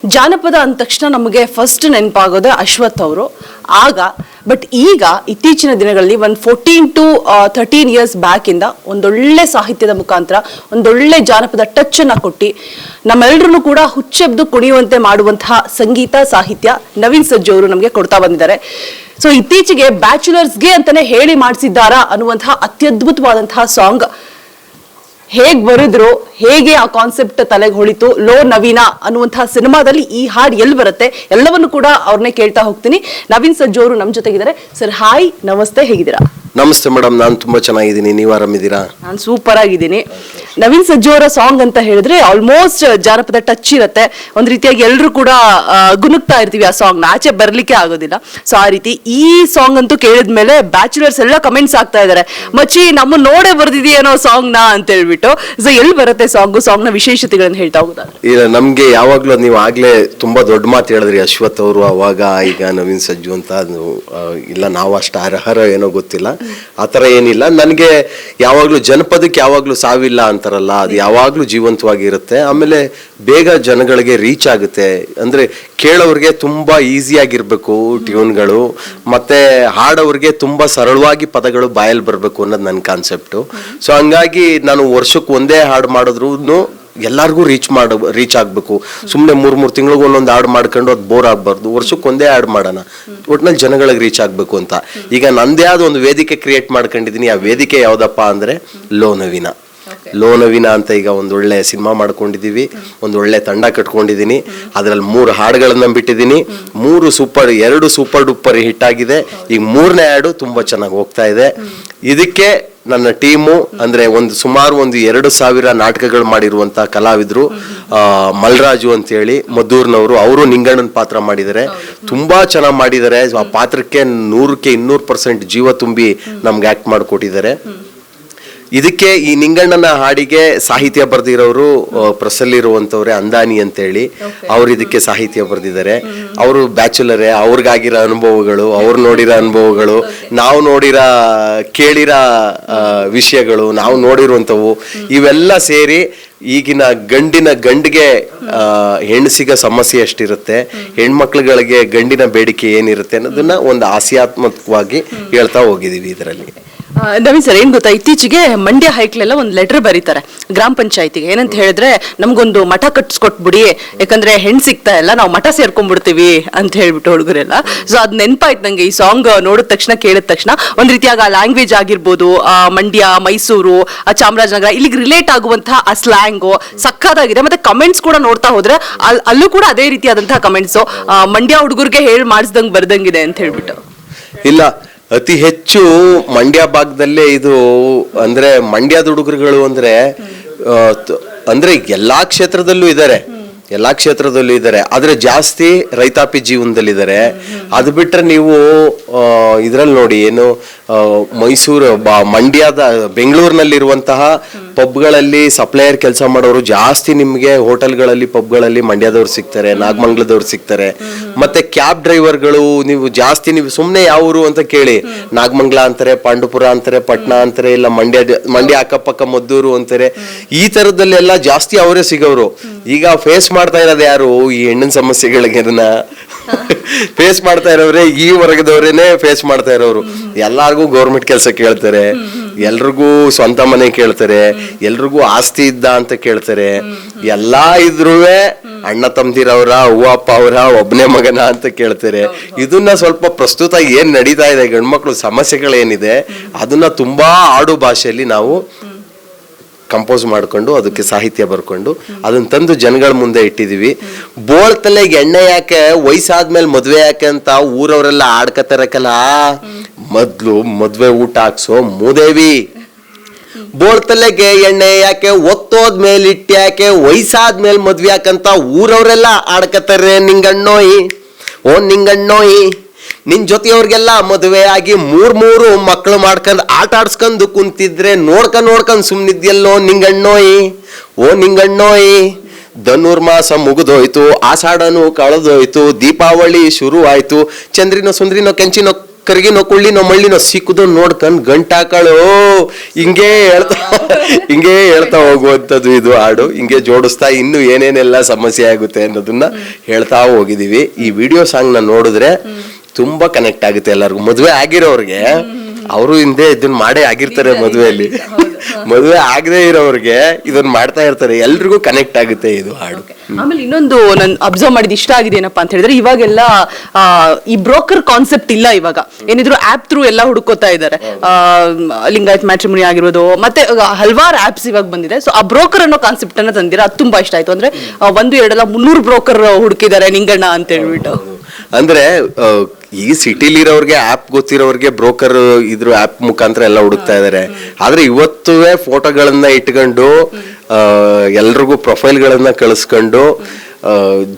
ಜಾನಪದ ಅಂದ ತಕ್ಷಣ ನಮಗೆ ಫಸ್ಟ್ ನೆನಪಾಗೋದೇ ಅಶ್ವಥ್ ಅವರು ಆಗ. ಬಟ್ ಈಗ ಇತ್ತೀಚಿನ ದಿನಗಳಲ್ಲಿ ಒಂದು 14 to 13 ಇಯರ್ಸ್ ಬ್ಯಾಕ್ ಇಂದ ಒಂದೊಳ್ಳೆ ಸಾಹಿತ್ಯದ ಮುಖಾಂತರ ಒಂದೊಳ್ಳೆ ಜಾನಪದ ಟಚ್ ಅನ್ನ ಕೊಟ್ಟು ನಮ್ಮೆಲ್ಲರೂ ಕೂಡ ಹುಚ್ಚೆಬ್ದು ಕುಣಿಯುವಂತೆ ಮಾಡುವಂತಹ ಸಂಗೀತ ಸಾಹಿತ್ಯ ನವೀನ್ ಸಜ್ಜು ಅವರು ನಮಗೆ ಕೊಡ್ತಾ ಬಂದಿದ್ದಾರೆ. ಸೊ ಇತ್ತೀಚೆಗೆ ಬ್ಯಾಚುಲರ್ಸ್ಗೆ ಅಂತಾನೆ ಹೇಳಿ ಮಾಡಿಸಿದ್ದಾರಾ ಅನ್ನುವಂತಹ ಅತ್ಯದ್ಭುತವಾದಂತಹ ಸಾಂಗ್ ಹೇಗ್ ಬರೆದ್ರು, ಹೇಗೆ ಆ ಕಾನ್ಸೆಪ್ಟ್ ತಲೆಗೆ ಹೊಳಿತು, ಲೋ ನವೀನ ಅನ್ನುವಂತಹ ಸಿನಿಮಾದಲ್ಲಿ ಈ ಹಾಡು ಎಲ್ಲಿ ಬರುತ್ತೆ ಎಲ್ಲವನ್ನು ಕೂಡ ಅವ್ರನ್ನೇ ಕೇಳ್ತಾ ಹೋಗ್ತೀನಿ. ನವೀನ್ ಸಜ್ಜು ಅವರು ನಮ್ಮ ಜೊತೆಗಿದ್ದಾರೆ. ಸರ್ ಹಾಯ್, ನಮಸ್ತೆ, ಹೇಗಿದ್ದೀರಾ? ನಮಸ್ತೆ ಮೇಡಮ್, ನಾನು ತುಂಬಾ ಚೆನ್ನಾಗಿದ್ದೀನಿ, ನೀವು ಆರಾಮಿದ್ದೀರಾ? ನಾನು ಸೂಪರ್ ಆಗಿದ್ದೀನಿ. ನವೀನ್ ಸಜ್ಜು ಅವರ ಸಾಂಗ್ ಅಂತ ಹೇಳಿದ್ರೆ ಆಲ್ಮೋಸ್ಟ್ ಜಾನಪದ ಟಚ್ ಇರುತ್ತೆ. ಒಂದ್ ರೀತಿಯಾಗಿ ಎಲ್ಲರೂ ಕೂಡ ಗುನುಕ್ತಾ ಇರ್ತೀವಿ ಆ ಸಾಂಗ್ ನ, ಆಚೆ ಬರ್ಲಿಕ್ಕೆ ಆಗೋದಿಲ್ಲ. ಸೊ ಆ ರೀತಿ ಈ ಸಾಂಗ್ ಅಂತೂ ಕೇಳಿದ್ಮೇಲೆ ಬ್ಯಾಚುಲರ್ಸ್ ಎಲ್ಲ ಕಮೆಂಟ್ಸ್ ಆಗ್ತಾ ಇದಾರೆ, ಮಚ್ಚಿ ನಮ್ಮ ನೋಡೇ ಬರ್ದಿದೆಯೇನೋ ಸಾಂಗ್ ನ ಅಂತ ಹೇಳ್ಬಿಟ್ಟು. ಸೊ ಎಲ್ಲಿ ಬರುತ್ತೆ ಸಾಂಗ್ ನ ವಿಶೇಷತೆಗಳನ್ನ ಹೇಳ್ತಾ ಹೋಗೋದಾದ್ರೆ? ಇಲ್ಲ, ನಮ್ಗೆ ಯಾವಾಗ್ಲೂ ನೀವು ಆಗ್ಲೇ ತುಂಬಾ ದೊಡ್ಡ ಮಾತು ಹೇಳಿದ್ರಿ, ಅಶ್ವಥ್ ಅವರು ಅವಾಗ ಈಗ ನವೀನ್ ಸಜ್ಜು ಅಂತ. ಇಲ್ಲ, ನಾವು ಅಷ್ಟು ಅರ್ಹರ ಏನೋ ಗೊತ್ತಿಲ್ಲ, ಆತರ ಏನಿಲ್ಲ. ನನ್ಗೆ ಯಾವಾಗ್ಲೂ ಜನಪದಕ್ಕೆ ಯಾವಾಗ್ಲೂ ಸಾವಿಲ್ಲ ಅಂತಾರಲ್ಲ, ಅದು ಯಾವಾಗ್ಲೂ ಜೀವಂತವಾಗಿರುತ್ತೆ. ಆಮೇಲೆ ಬೇಗ ಜನಗಳಿಗೆ ರೀಚ್ ಆಗುತ್ತೆ. ಅಂದ್ರೆ ಕೇಳೋರ್ಗೆ ತುಂಬಾ ಈಸಿ ಆಗಿರ್ಬೇಕು ಟ್ಯೂನ್ಗಳು, ಮತ್ತೆ ಹಾಡೋರ್ಗೆ ತುಂಬಾ ಸರಳವಾಗಿ ಪದಗಳು ಬಾಯಲ್ಲಿ ಬರ್ಬೇಕು ಅನ್ನೋದು ನನ್ನ ಕಾನ್ಸೆಪ್ಟು. ಸೊ ಹಂಗಾಗಿ ನಾನು ವರ್ಷಕ್ಕೆ ಒಂದೇ ಹಾಡು ಮಾಡಿದ್ರು ಎಲ್ಲಾರ್ಗೂ ರೀಚ್ ಆಗ್ಬೇಕು. ಸುಮ್ಮನೆ ಮೂರ್ ತಿಂಗಳಿಗೆ ಒಂದೊಂದು ಹಾಡು ಮಾಡ್ಕೊಂಡು ಅದು ಬೋರ್ ಆಗ್ಬಾರ್ದು. ವರ್ಷಕ್ಕೆ ಒಂದೇ ಹಾಡು ಮಾಡೋಣ, ಒಟ್ನಲ್ಲಿ ಜನಗಳಿಗೆ ರೀಚ್ ಆಗ್ಬೇಕು ಅಂತ ಈಗ ನಂದೇ ಆದ ಒಂದು ವೇದಿಕೆ ಕ್ರಿಯೇಟ್ ಮಾಡ್ಕೊಂಡಿದೀನಿ. ಆ ವೇದಿಕೆ ಯಾವ್ದಪ್ಪ ಅಂದ್ರೆ ಲೋ ನವೀನ ಅಂತ. ಈಗ ಒಂದೊಳ್ಳೆ ಸಿನಿಮಾ ಮಾಡ್ಕೊಂಡಿದೀವಿ, ಒಂದೊಳ್ಳೆ ತಂಡ ಕಟ್ಕೊಂಡಿದೀನಿ. ಅದ್ರಲ್ಲಿ 3 ಹಾಡುಗಳನ್ನ ಬಿಟ್ಟಿದ್ದೀನಿ. 2 ಸೂಪರ್ ಡೂಪರ್ ಹಿಟ್ ಆಗಿದೆ. ಈಗ 3ನೇ ಹಾಡು ತುಂಬಾ ಚೆನ್ನಾಗಿ ಹೋಗ್ತಾ ಇದೆ. ಇದಕ್ಕೆ ನನ್ನ ಟೀಮು ಅಂದ್ರೆ ಸುಮಾರು 2,000 ನಾಟಕಗಳು ಮಾಡಿರುವಂತಹ ಕಲಾವಿದ್ರು, ಮಲ್ರಾಜು ಅಂತ ಹೇಳಿ ಮದ್ದೂರ್ನವರು, ಅವರು ನಿಂಗಣ್ಣನ ಪಾತ್ರ ಮಾಡಿದ್ದಾರೆ. ತುಂಬಾ ಚೆನ್ನಾಗಿ ಮಾಡಿದ್ದಾರೆ. ಆ ಪಾತ್ರಕ್ಕೆ 100ಕ್ಕೆ 200% ಜೀವ ತುಂಬಿ ನಮ್ಗೆ ಆಕ್ಟ್ ಮಾಡಿಕೊಟ್ಟಿದ್ದಾರೆ. ಇದಕ್ಕೆ ಈ ನಿಂಗಣ್ಣನ ಹಾಡಿಗೆ ಸಾಹಿತ್ಯ ಬರೆದಿರೋರು ಪ್ರಸಲ್ಲಿರುವಂತವ್ರೆ, ಅಂದಾನಿ ಅಂತೇಳಿ. ಅವ್ರು ಇದಕ್ಕೆ ಸಾಹಿತ್ಯ ಬರೆದಿದ್ದಾರೆ. ಅವರು ಬ್ಯಾಚುಲರೇ, ಅವ್ರಿಗಾಗಿರೋ ಅನುಭವಗಳು, ಅವ್ರು ನೋಡಿರೋ ಅನುಭವಗಳು, ನಾವು ಕೇಳಿರೋ ವಿಷಯಗಳು, ನಾವು ನೋಡಿರುವಂಥವು, ಇವೆಲ್ಲ ಸೇರಿ ಈಗಿನ ಗಂಡಿಗೆ ಹೆಣ್ಣು ಸಿಗೋ ಸಮಸ್ಯೆ ಎಷ್ಟಿರುತ್ತೆ, ಹೆಣ್ಮಕ್ಳುಗಳಿಗೆ ಗಂಡಿನ ಬೇಡಿಕೆ ಏನಿರುತ್ತೆ ಅನ್ನೋದನ್ನ ಒಂದು ಹಾಸ್ಯಾತ್ಮಕವಾಗಿ ಹೇಳ್ತಾ ಹೋಗಿದೀವಿ ಇದರಲ್ಲಿ. ನವೀನ್ ಸರ್, ಏನ್ ಗೊತ್ತಾ, ಇತ್ತೀಚೆಗೆ ಮಂಡ್ಯ ಹೈಕ್ಲೆಲ್ಲ ಒಂದು ಲೆಟರ್ ಬರೀತಾರೆ ಗ್ರಾಮ ಪಂಚಾಯತಿಗೆ. ಏನಂತ ಹೇಳಿದ್ರೆ, ನಮ್ಗೊಂದು ಮಠ ಕಟ್ಸ್ಕೊಟ್ಬಿಡಿ, ಯಾಕಂದ್ರೆ ಹೆಣ್ ಸಿಗ್ತಾ ಇಲ್ಲ, ನಾವು ಮಠ ಸೇರ್ಕೊಂಡ್ಬಿಡ್ತೀವಿ ಅಂತ ಹೇಳ್ಬಿಟ್ಟು ಹುಡುಗರೆಲ್ಲ. ಸೊ ಅದ್ ನೆನಪಾಯ್ತು ನಂಗೆ ಈ ಸಾಂಗ್ ನೋಡಿದ ತಕ್ಷಣ, ಕೇಳಿದ ತಕ್ಷಣ. ಒಂದ್ ರೀತಿಯಾಗ ಆ ಲ್ಯಾಂಗ್ವೇಜ್ ಆಗಿರ್ಬೋದು, ಮಂಡ್ಯ, ಮೈಸೂರು, ಚಾಮರಾಜನಗರ, ಇಲ್ಲಿಗೆ ರಿಲೇಟ್ ಆಗುವಂತಹ ಆ ಸ್ಲ್ಯಾಂಗು ಸಕ್ಕತ್ತಾಗಿದೆ. ಮತ್ತೆ ಕಮೆಂಟ್ಸ್ ಕೂಡ ನೋಡ್ತಾ ಹೋದ್ರೆ ಅಲ್ಲೂ ಕೂಡ ಅದೇ ರೀತಿಯಾದಂತಹ ಕಮೆಂಟ್ಸ್, ಮಂಡ್ಯ ಹುಡುಗರಿಗೆ ಹೇಳಿ ಮಾಡಿಸ್ದಂಗ್ ಬರ್ದಂಗಿದೆ ಅಂತ ಹೇಳ್ಬಿಟ್ಟು. ಇಲ್ಲ, ಅತಿ ಹೆಚ್ಚು ಮಂಡ್ಯ ಭಾಗದಲ್ಲೇ ಇದು. ಅಂದ್ರೆ ಮಂಡ್ಯದ ಹುಡುಗರುಗಳು ಅಂದ್ರೆ ಎಲ್ಲಾ ಕ್ಷೇತ್ರದಲ್ಲೂ ಇದ್ದಾರೆ, ಆದ್ರೆ ಜಾಸ್ತಿ ರೈತಾಪಿ ಜೀವನದಲ್ಲಿದ್ದಾರೆ. ಅದು ಬಿಟ್ರೆ ನೀವು ಇದ್ರಲ್ಲಿ ನೋಡಿ, ಏನು ಮೈಸೂರು, ಮಂಡ್ಯದ, ಬೆಂಗಳೂರಿನಲ್ಲಿರುವಂತಹ ಪಬ್ಗಳಲ್ಲಿ ಸಪ್ಲೈಯರ್ ಕೆಲಸ ಮಾಡೋರು ಜಾಸ್ತಿ ನಿಮ್ಗೆ ಹೋಟೆಲ್ಗಳಲ್ಲಿ, ಪಬ್ಗಳಲ್ಲಿ ಮಂಡ್ಯದವ್ರು ಸಿಗ್ತಾರೆ, ನಾಗಮಂಗಲದವ್ರು ಸಿಗ್ತಾರೆ. ಮತ್ತೆ ಕ್ಯಾಬ್ ಡ್ರೈವರ್ಗಳು ನೀವು ಸುಮ್ನೆ ಯಾವೂರು ಅಂತ ಕೇಳಿ, ನಾಗಮಂಗಲ ಅಂತಾರೆ, ಪಾಂಡುಪುರ ಅಂತಾರೆ, ಪಟ್ನಾ ಅಂತಾರೆ, ಇಲ್ಲ ಮಂಡ್ಯ ಅಕ್ಕಪಕ್ಕ ಮದ್ದೂರು ಅಂತಾರೆ. ಈ ತರದಲ್ಲೆಲ್ಲ ಜಾಸ್ತಿ ಅವರೇ ಸಿಗೋರು. ಈಗ ಫೇಸ್ ಮಾಡ್ತಾ ಇರೋದು ಯಾರು? ಈ ಹೆಣ್ಣಿನ ಸಮಸ್ಯೆಗಳಿಗೆ ಫೇಸ್ ಮಾಡ್ತಾ ಇರೋರೆ ಈ ವರ್ಗದವ್ರೇನೆ ಫೇಸ್ ಮಾಡ್ತಾ ಇರೋರು. ಎಲ್ಲಾರ್ಗು ಗೌರ್ಮೆಂಟ್ ಕೆಲಸ ಕೇಳ್ತಾರೆ, ಎಲ್ರಿಗೂ ಸ್ವಂತ ಮನೆ ಕೇಳ್ತಾರೆ, ಎಲ್ರಿಗೂ ಆಸ್ತಿ ಇದ್ದ ಅಂತ ಕೇಳ್ತಾರೆ. ಎಲ್ಲಾ ಇದ್ರುವೆ ಅಣ್ಣ ತಮ್ಮದಿರವ್ರ, ಅವ್ವ ಅಪ್ಪ ಅವರ, ಒಬ್ಬನೇ ಮಗನ ಅಂತ ಕೇಳ್ತಾರೆ. ಇದನ್ನ ಸ್ವಲ್ಪ ಪ್ರಸ್ತುತ ಏನ್ ನಡೀತಾ ಇದೆ ಗಂಡ್ಮಕ್ಳು ಸಮಸ್ಯೆಗಳೇನಿದೆ ಅದನ್ನ ತುಂಬಾ ಆಡು ಭಾಷೆಯಲ್ಲಿ ನಾವು ಕಂಪೋಸ್ ಮಾಡ್ಕೊಂಡು ಅದಕ್ಕೆ ಸಾಹಿತ್ಯ ಬರ್ಕೊಂಡು ಅದನ್ನ ತಂದು ಜನಗಳ ಮುಂದೆ ಇಟ್ಟಿದೀವಿ. ಬೋಳ್ತಲೆಗೆ ಎಣ್ಣೆ ಯಾಕೆ, ವಯಸ್ಸಾದ್ಮೇಲೆ ಮದ್ವೆ ಯಾಕೆ ಅಂತ ಊರವರೆಲ್ಲ ಆಡ್ಕತಾರಕಲ್ಲ. ಮೊದ್ಲು ಮದ್ವೆ ಊಟ ಹಾಕ್ಸೋ ಮೂದೇವಿ. ಬೋಳ್ತಲೆಗೆ ಎಣ್ಣೆ ಯಾಕೆ, ಒತ್ತೋದ್ಮೇಲೆ ಇಟ್ಟು ಯಾಕೆ, ವಯಸ್ಸಾದ್ಮೇಲೆ ಮದ್ವೆ ಯಾಕಂತ ಊರವರೆಲ್ಲ ಆಡ್ಕತಾರೆ. ನಿಂಗಣ್ಣೋಯಿ ನಿನ್ ಜೊತೆಯವ್ರಿಗೆಲ್ಲ ಮದುವೆ ಆಗಿ 3 ಮಕ್ಕಳು ಮಾಡ್ಕೊಂಡ್ ಆಟ ಆಡ್ಸ್ಕೊಂಡು ಕುಂತಿದ್ರೆ ನೋಡ್ಕೊಂಡ್ ಸುಮ್ನಿದ್ಯಲ್ಲೋ ನಿಂಗಣ್ಣೋಯಿ. ಧನುರ್ಮಾಸ ಮುಗಿದೋಯ್ತು, ಆಷಾಢನು ಕಳೆದೋಯ್ತು, ದೀಪಾವಳಿ ಶುರು ಆಯ್ತು, ಚಂದ್ರಿನೋ ಸುಂದ್ರಿನೋ ಕೆಂಚಿನೋ ಕರಿಗಿನೋ ಕುಳ್ಳಿನೋ ಮಳ್ಳಿನೋ ಸಿಕ್ಕುದು ನೋಡ್ಕೊಂಡ್ ಗಂಟಾಕಳು ಹಿಂಗೇ ಹೇಳ್ತಾ ಹೋಗುವಂಥದ್ದು ಇದು ಹಾಡು. ಹಿಂಗೆ ಜೋಡಿಸ್ತಾ ಇನ್ನು ಏನೇನೆಲ್ಲ ಸಮಸ್ಯೆ ಆಗುತ್ತೆ ಅನ್ನೋದನ್ನ ಹೇಳ್ತಾ ಹೋಗಿದೀವಿ. ಈ ವಿಡಿಯೋ ಸಾಂಗ್ ನ ನೋಡಿದ್ರೆ ತುಂಬಾ ಕನೆಕ್ಟ್ ಆಗುತ್ತೆ ಎಲ್ಲರಿಗೂ. ಮದುವೆ ಆಗಿರೋರ್ಗೆ, ಅವರು ಹಿಂದೆ ಇದನ್ನ ಮಾಡೇ ಆಗಿರ್ತಾರೆ ಮದುವೆಯಲ್ಲಿ, ಮದುವೆ ಆಗದೆ ಇರೋರ್ಗೆ ಇದನ್ನ ಮಾಡ್ತಾ ಇರ್ತಾರೆ, ಎಲ್ರಿಗೂ ಕನೆಕ್ಟ್ ಆಗುತ್ತೆ ಇದು ಹಾಡು. ಆಮೇಲೆ ಇನ್ನೊಂದು ನಾನು ಅಬ್ಸರ್ವ್ ಮಾಡಿದ ಇಷ್ಟ ಆಗಿದೆ ಏನಪ್ಪಾ ಅಂತ ಹೇಳಿದ್ರೆ, ಇವಾಗೆಲ್ಲ ಈ ಬ್ರೋಕರ್ ಕಾನ್ಸೆಪ್ಟ್ ಇಲ್ಲ. ಇವಾಗ ಏನಿದ್ರು ಆಪ್ ಥ್ರೂ ಎಲ್ಲ ಹುಡುಕೋತಾ ಇದ್ದಾರೆ. ಲಿಂಗಾಯತ್ ಮ್ಯಾಟ್ರಿಮೋನಿ ಆಗಿರೋದು, ಮತ್ತೆ ಹಲವಾರು ಆಪ್ಸ್ ಇವಾಗ ಬಂದಿದೆ. ಸೊ ಆ ಬ್ರೋಕರ್ ಅನ್ನೋ ಕಾನ್ಸೆಪ್ಟ್ ಅನ್ನ ತಂದಿರ, ಅದು ತುಂಬಾ ಇಷ್ಟ ಆಯ್ತು. ಅಂದ್ರೆ 1-2 300 ಬ್ರೋಕರ್ ಹುಡುಕಿದ್ದಾರೆ ನಿಂಗಣ್ಣ ಅಂತ ಹೇಳ್ಬಿಟ್ಟು. ಅಂದ್ರೆ ಈ ಸಿಟಿಲಿರೋರ್ಗೆ ಆಪ್ ಗೊತ್ತಿರೋರ್ಗೆ ಬ್ರೋಕರ್ ಇದ್ರ ಆಪ್ ಮುಖಾಂತರ ಎಲ್ಲ ಹುಡುಕ್ತಾ ಇದಾರೆ. ಆದ್ರೆ ಇವತ್ತುವೇ ಫೋಟೋಗಳನ್ನ ಇಟ್ಕೊಂಡು ಎಲ್ರಿಗೂ ಪ್ರೊಫೈಲ್ಗಳನ್ನ ಕಳಿಸ್ಕೊಂಡು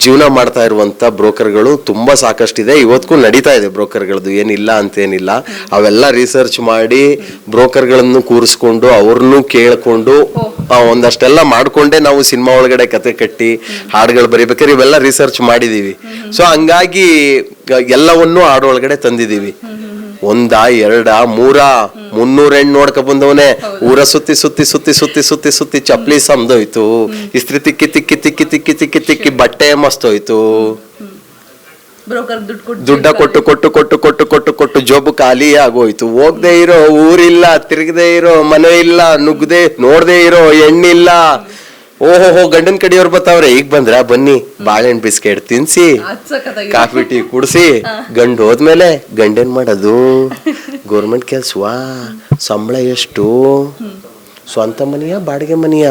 ಜೀವನ ಮಾಡ್ತಾ ಇರುವಂತ ಬ್ರೋಕರ್ಗಳು ತುಂಬಾ ಸಾಕಷ್ಟಿದೆ. ಇವತ್ತಿಗೂ ನಡೀತಾ ಇದೆ ಬ್ರೋಕರ್ಗಳದ್ದು, ಏನಿಲ್ಲ ಅಂತೇನಿಲ್ಲ. ಅವೆಲ್ಲ ರಿಸರ್ಚ್ ಮಾಡಿ ಬ್ರೋಕರ್ಗಳನ್ನು ಕೂರಿಸ್ಕೊಂಡು ಅವ್ರನ್ನೂ ಕೇಳ್ಕೊಂಡು ಒಂದಷ್ಟೆಲ್ಲ ಮಾಡ್ಕೊಂಡೆ ನಾವು ಸಿನಿಮಾ ಒಳಗಡೆ ಕತೆ ಕಟ್ಟಿ ಹಾಡುಗಳು ಬರೀಬೇಕಾದ್ರೆ ಇವೆಲ್ಲ ರಿಸರ್ಚ್ ಮಾಡಿದೀವಿ. ಸೊ ಹಂಗಾಗಿ ಎಲ್ಲವನ್ನೂ ಹಾಡು ಒಳಗಡೆ ತಂದಿದೀವಿ. 1, 2, 3, 300 ಹೆಣ್ಣು ನೋಡ್ಕ ಬಂದವನೇ ಊರ ಸುತ್ತಿ ಸುತ್ತಿ ಸುತ್ತಿ ಸುತ್ತಿ ಸುತ್ತಿ ಸುತ್ತಿ ಚಪ್ಲಿ ಸಮದೋಯ್ತು, ಇಸ್ತ್ರಿ ತಿಕ್ಕಿ ತಿಕ್ಕಿ ತಿಕ್ಕಿ ತಿಕ್ಕಿ ತಿಕ್ಕಿ ತಿಕ್ಕಿ ಬಟ್ಟೆ ಮಸ್ತೋಯ್ತು, ದುಡ್ಡ ಕೊಟ್ಟು ಕೊಟ್ಟು ಕೊಟ್ಟು ಕೊಟ್ಟು ಕೊಟ್ಟು ಕೊಟ್ಟು ಜೋಬು ಖಾಲಿ ಆಗೋಯ್ತು, ಹೋಗದೆ ಇರೋ ಊರಿಲ್ಲ, ತಿರುಗದೆ ಇರೋ ಮನೆ ಇಲ್ಲ, ನುಗ್ಗದೆ ನೋಡದೆ ಇರೋ ಹೆಣ್ಣಿಲ್ಲ. ಓಹೋ ಗಂಡನ್ ಕಡಿಯವ್ರು ಬರ್ತಾವ್ರೆ, ಈಗ ಬಂದ್ರ ಬನ್ನಿ ಬಾಳೆಹಣ್ಣು ಬಿಸ್ಕೆಟ್ ತಿನ್ಸಿ ಕಾಫಿ ಟೀ ಕುಡ್ಸಿ. ಗಂಡು ಹೋದ್ಮೇಲೆ ಗಂಡೇನ್ ಮಾಡೋದು, ಗೌರ್ಮೆಂಟ್ ಕೆಲ್ಸವಾ, ಸಂಬಳ ಎಷ್ಟು, ಸ್ವಂತ ಮನೆಯ ಬಾಡಿಗೆ ಮನೆಯ,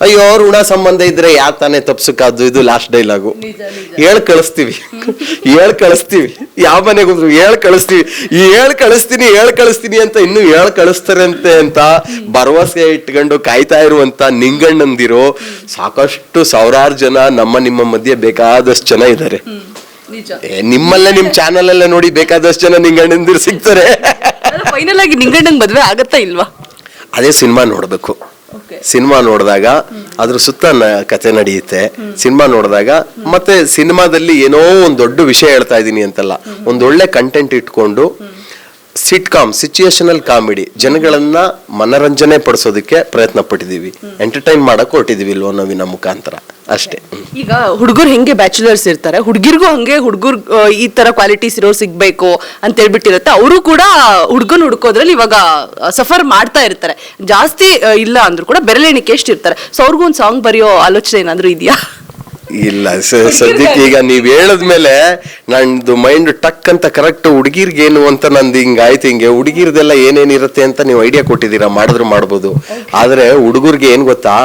ಅಯ್ಯೋ ಋಣ ಸಂಬಂಧ ಇದ್ರೆ ಯಾ ತಾನೇ ತಪ್ಸಕ್ಕಾದ್ದು. ಇದು ಲಾಸ್ಟ್ ಡೈಲಾಗು. ಹೇಳ್ ಕಳಿಸ್ತೀವಿ ಯಾವ ಮನೆಗೆ ಹೋದ್ರು ಹೇಳ್ ಕಳಿಸ್ತೀನಿ ಅಂತ ಇನ್ನು ಕಳಿಸ್ತಾರಂತೆ ಅಂತ ಭರವಸೆ ಇಟ್ಕೊಂಡು ಕಾಯ್ತಾ ಇರುವಂತ ನಿಂಗಣ್ಣಂದಿರೋ ಸಾಕಷ್ಟು ಸಾವಿರಾರು ಜನ ನಿಮ್ಮ ಮಧ್ಯೆ ಬೇಕಾದಷ್ಟು ಜನ ಇದ್ದಾರೆ. ನಿಮ್ಮಲ್ಲೇ ನಿಮ್ ಚಾನಲ್ ಅಲ್ಲೇ ನೋಡಿ ಬೇಕಾದಷ್ಟು ಜನ ನಿಂಗಣ್ಣಂದಿರು ಸಿಗ್ತಾರೆ. ಫೈನಲ್ ಆಗಿ ನಿಂಗಣ್ಣಂಗ್ ಮದ್ವೆ ಆಗತ್ತಾ ಇಲ್ವಾ? ಅದೇ ಸಿನಿಮಾ ನೋಡ್ಬೇಕು. ಸಿನಿಮಾ ನೋಡಿದಾಗ ಅದ್ರ ಸುತ್ತ ಕತೆ ನಡೆಯುತ್ತೆ. ಸಿನಿಮಾ ನೋಡಿದಾಗ ಮತ್ತೆ ಸಿನಿಮಾದಲ್ಲಿ ಏನೋ ಒಂದು ದೊಡ್ಡ ವಿಷಯ ಹೇಳ್ತಾ ಇದೀನಿ ಅಂತಲ್ಲ, ಒಂದೊಳ್ಳೆ ಕಂಟೆಂಟ್ ಇಟ್ಕೊಂಡು ಸಿಟ್ಕಾಮ್, ಸಿಚುಯೇಷನಲ್ ಕಾಮಿಡಿ ಜನಗಳನ್ನ ಮನರಂಜನೆ ಪಡಿಸೋದಕ್ಕೆ ಪ್ರಯತ್ನ ಪಟ್ಟಿದೀವಿ, ಎಂಟರ್ಟೈನ್ ಮಾಡಕ್ ಹೊರಟಿದೀವಿ ಲೋನವಿನ ಮುಖಾಂತರ ಅಷ್ಟೇ. ಈಗ ಹುಡುಗರು ಹೆಂಗೆ ಬ್ಯಾಚುಲರ್ಸ್ ಇರ್ತಾರೆ, ಹುಡುಗಿರ್ಗೂ ಹಂಗೆ ಹುಡುಗರು ಈ ತರ ಕ್ವಾಲಿಟೀಸ್ ಇರೋ ಸಿಗ್ಬೇಕು ಅಂತ ಹೇಳ್ಬಿಟ್ಟಿರತ್ತೆ. ಅವರು ಕೂಡ ಹುಡುಗನ್ ಹುಡ್ಕೋದ್ರಲ್ಲಿ ಇವಾಗ ಸಫರ್ ಮಾಡ್ತಾ ಇರ್ತಾರೆ. ಜಾಸ್ತಿ ಇಲ್ಲ ಅಂದ್ರೂ ಕೂಡ ಬೆರಳೆಣಿಕೆ ಎಷ್ಟು ಇರ್ತಾರೆ. ಸೊ ಅವ್ರಿಗೂ ಒಂದು ಸಾಂಗ್ ಬರೆಯೋ ಆಲೋಚನೆ ಏನಾದ್ರು ಇದೆಯಾ? ಇಲ್ಲ ಸದ್ಯಕ್ಕೆ ಈಗ ನೀವ್ ಹೇಳದ್ಮೇಲೆ ನಂದು ಮೈಂಡ್ ಟಕ್ ಅಂತ ಕರೆಕ್ಟ್ ಹುಡುಗಿರ್ಗೇನು ಅಂತ ನಂದು ಹಿಂಗಾಯ್ತು. ಹಿಂಗೆ ಹುಡುಗಿರ್ದೆಲ್ಲ ಏನೇನಿರುತ್ತೆ ಅಂತ ನೀವು ಐಡಿಯಾ ಕೊಟ್ಟಿದ್ದೀರಾ, ಮಾಡಿದ್ರು ಮಾಡ್ಬೋದು. ಆದ್ರೆ ಹುಡುಗರ್ಗೆ ಏನ್ ಗೊತ್ತಾ,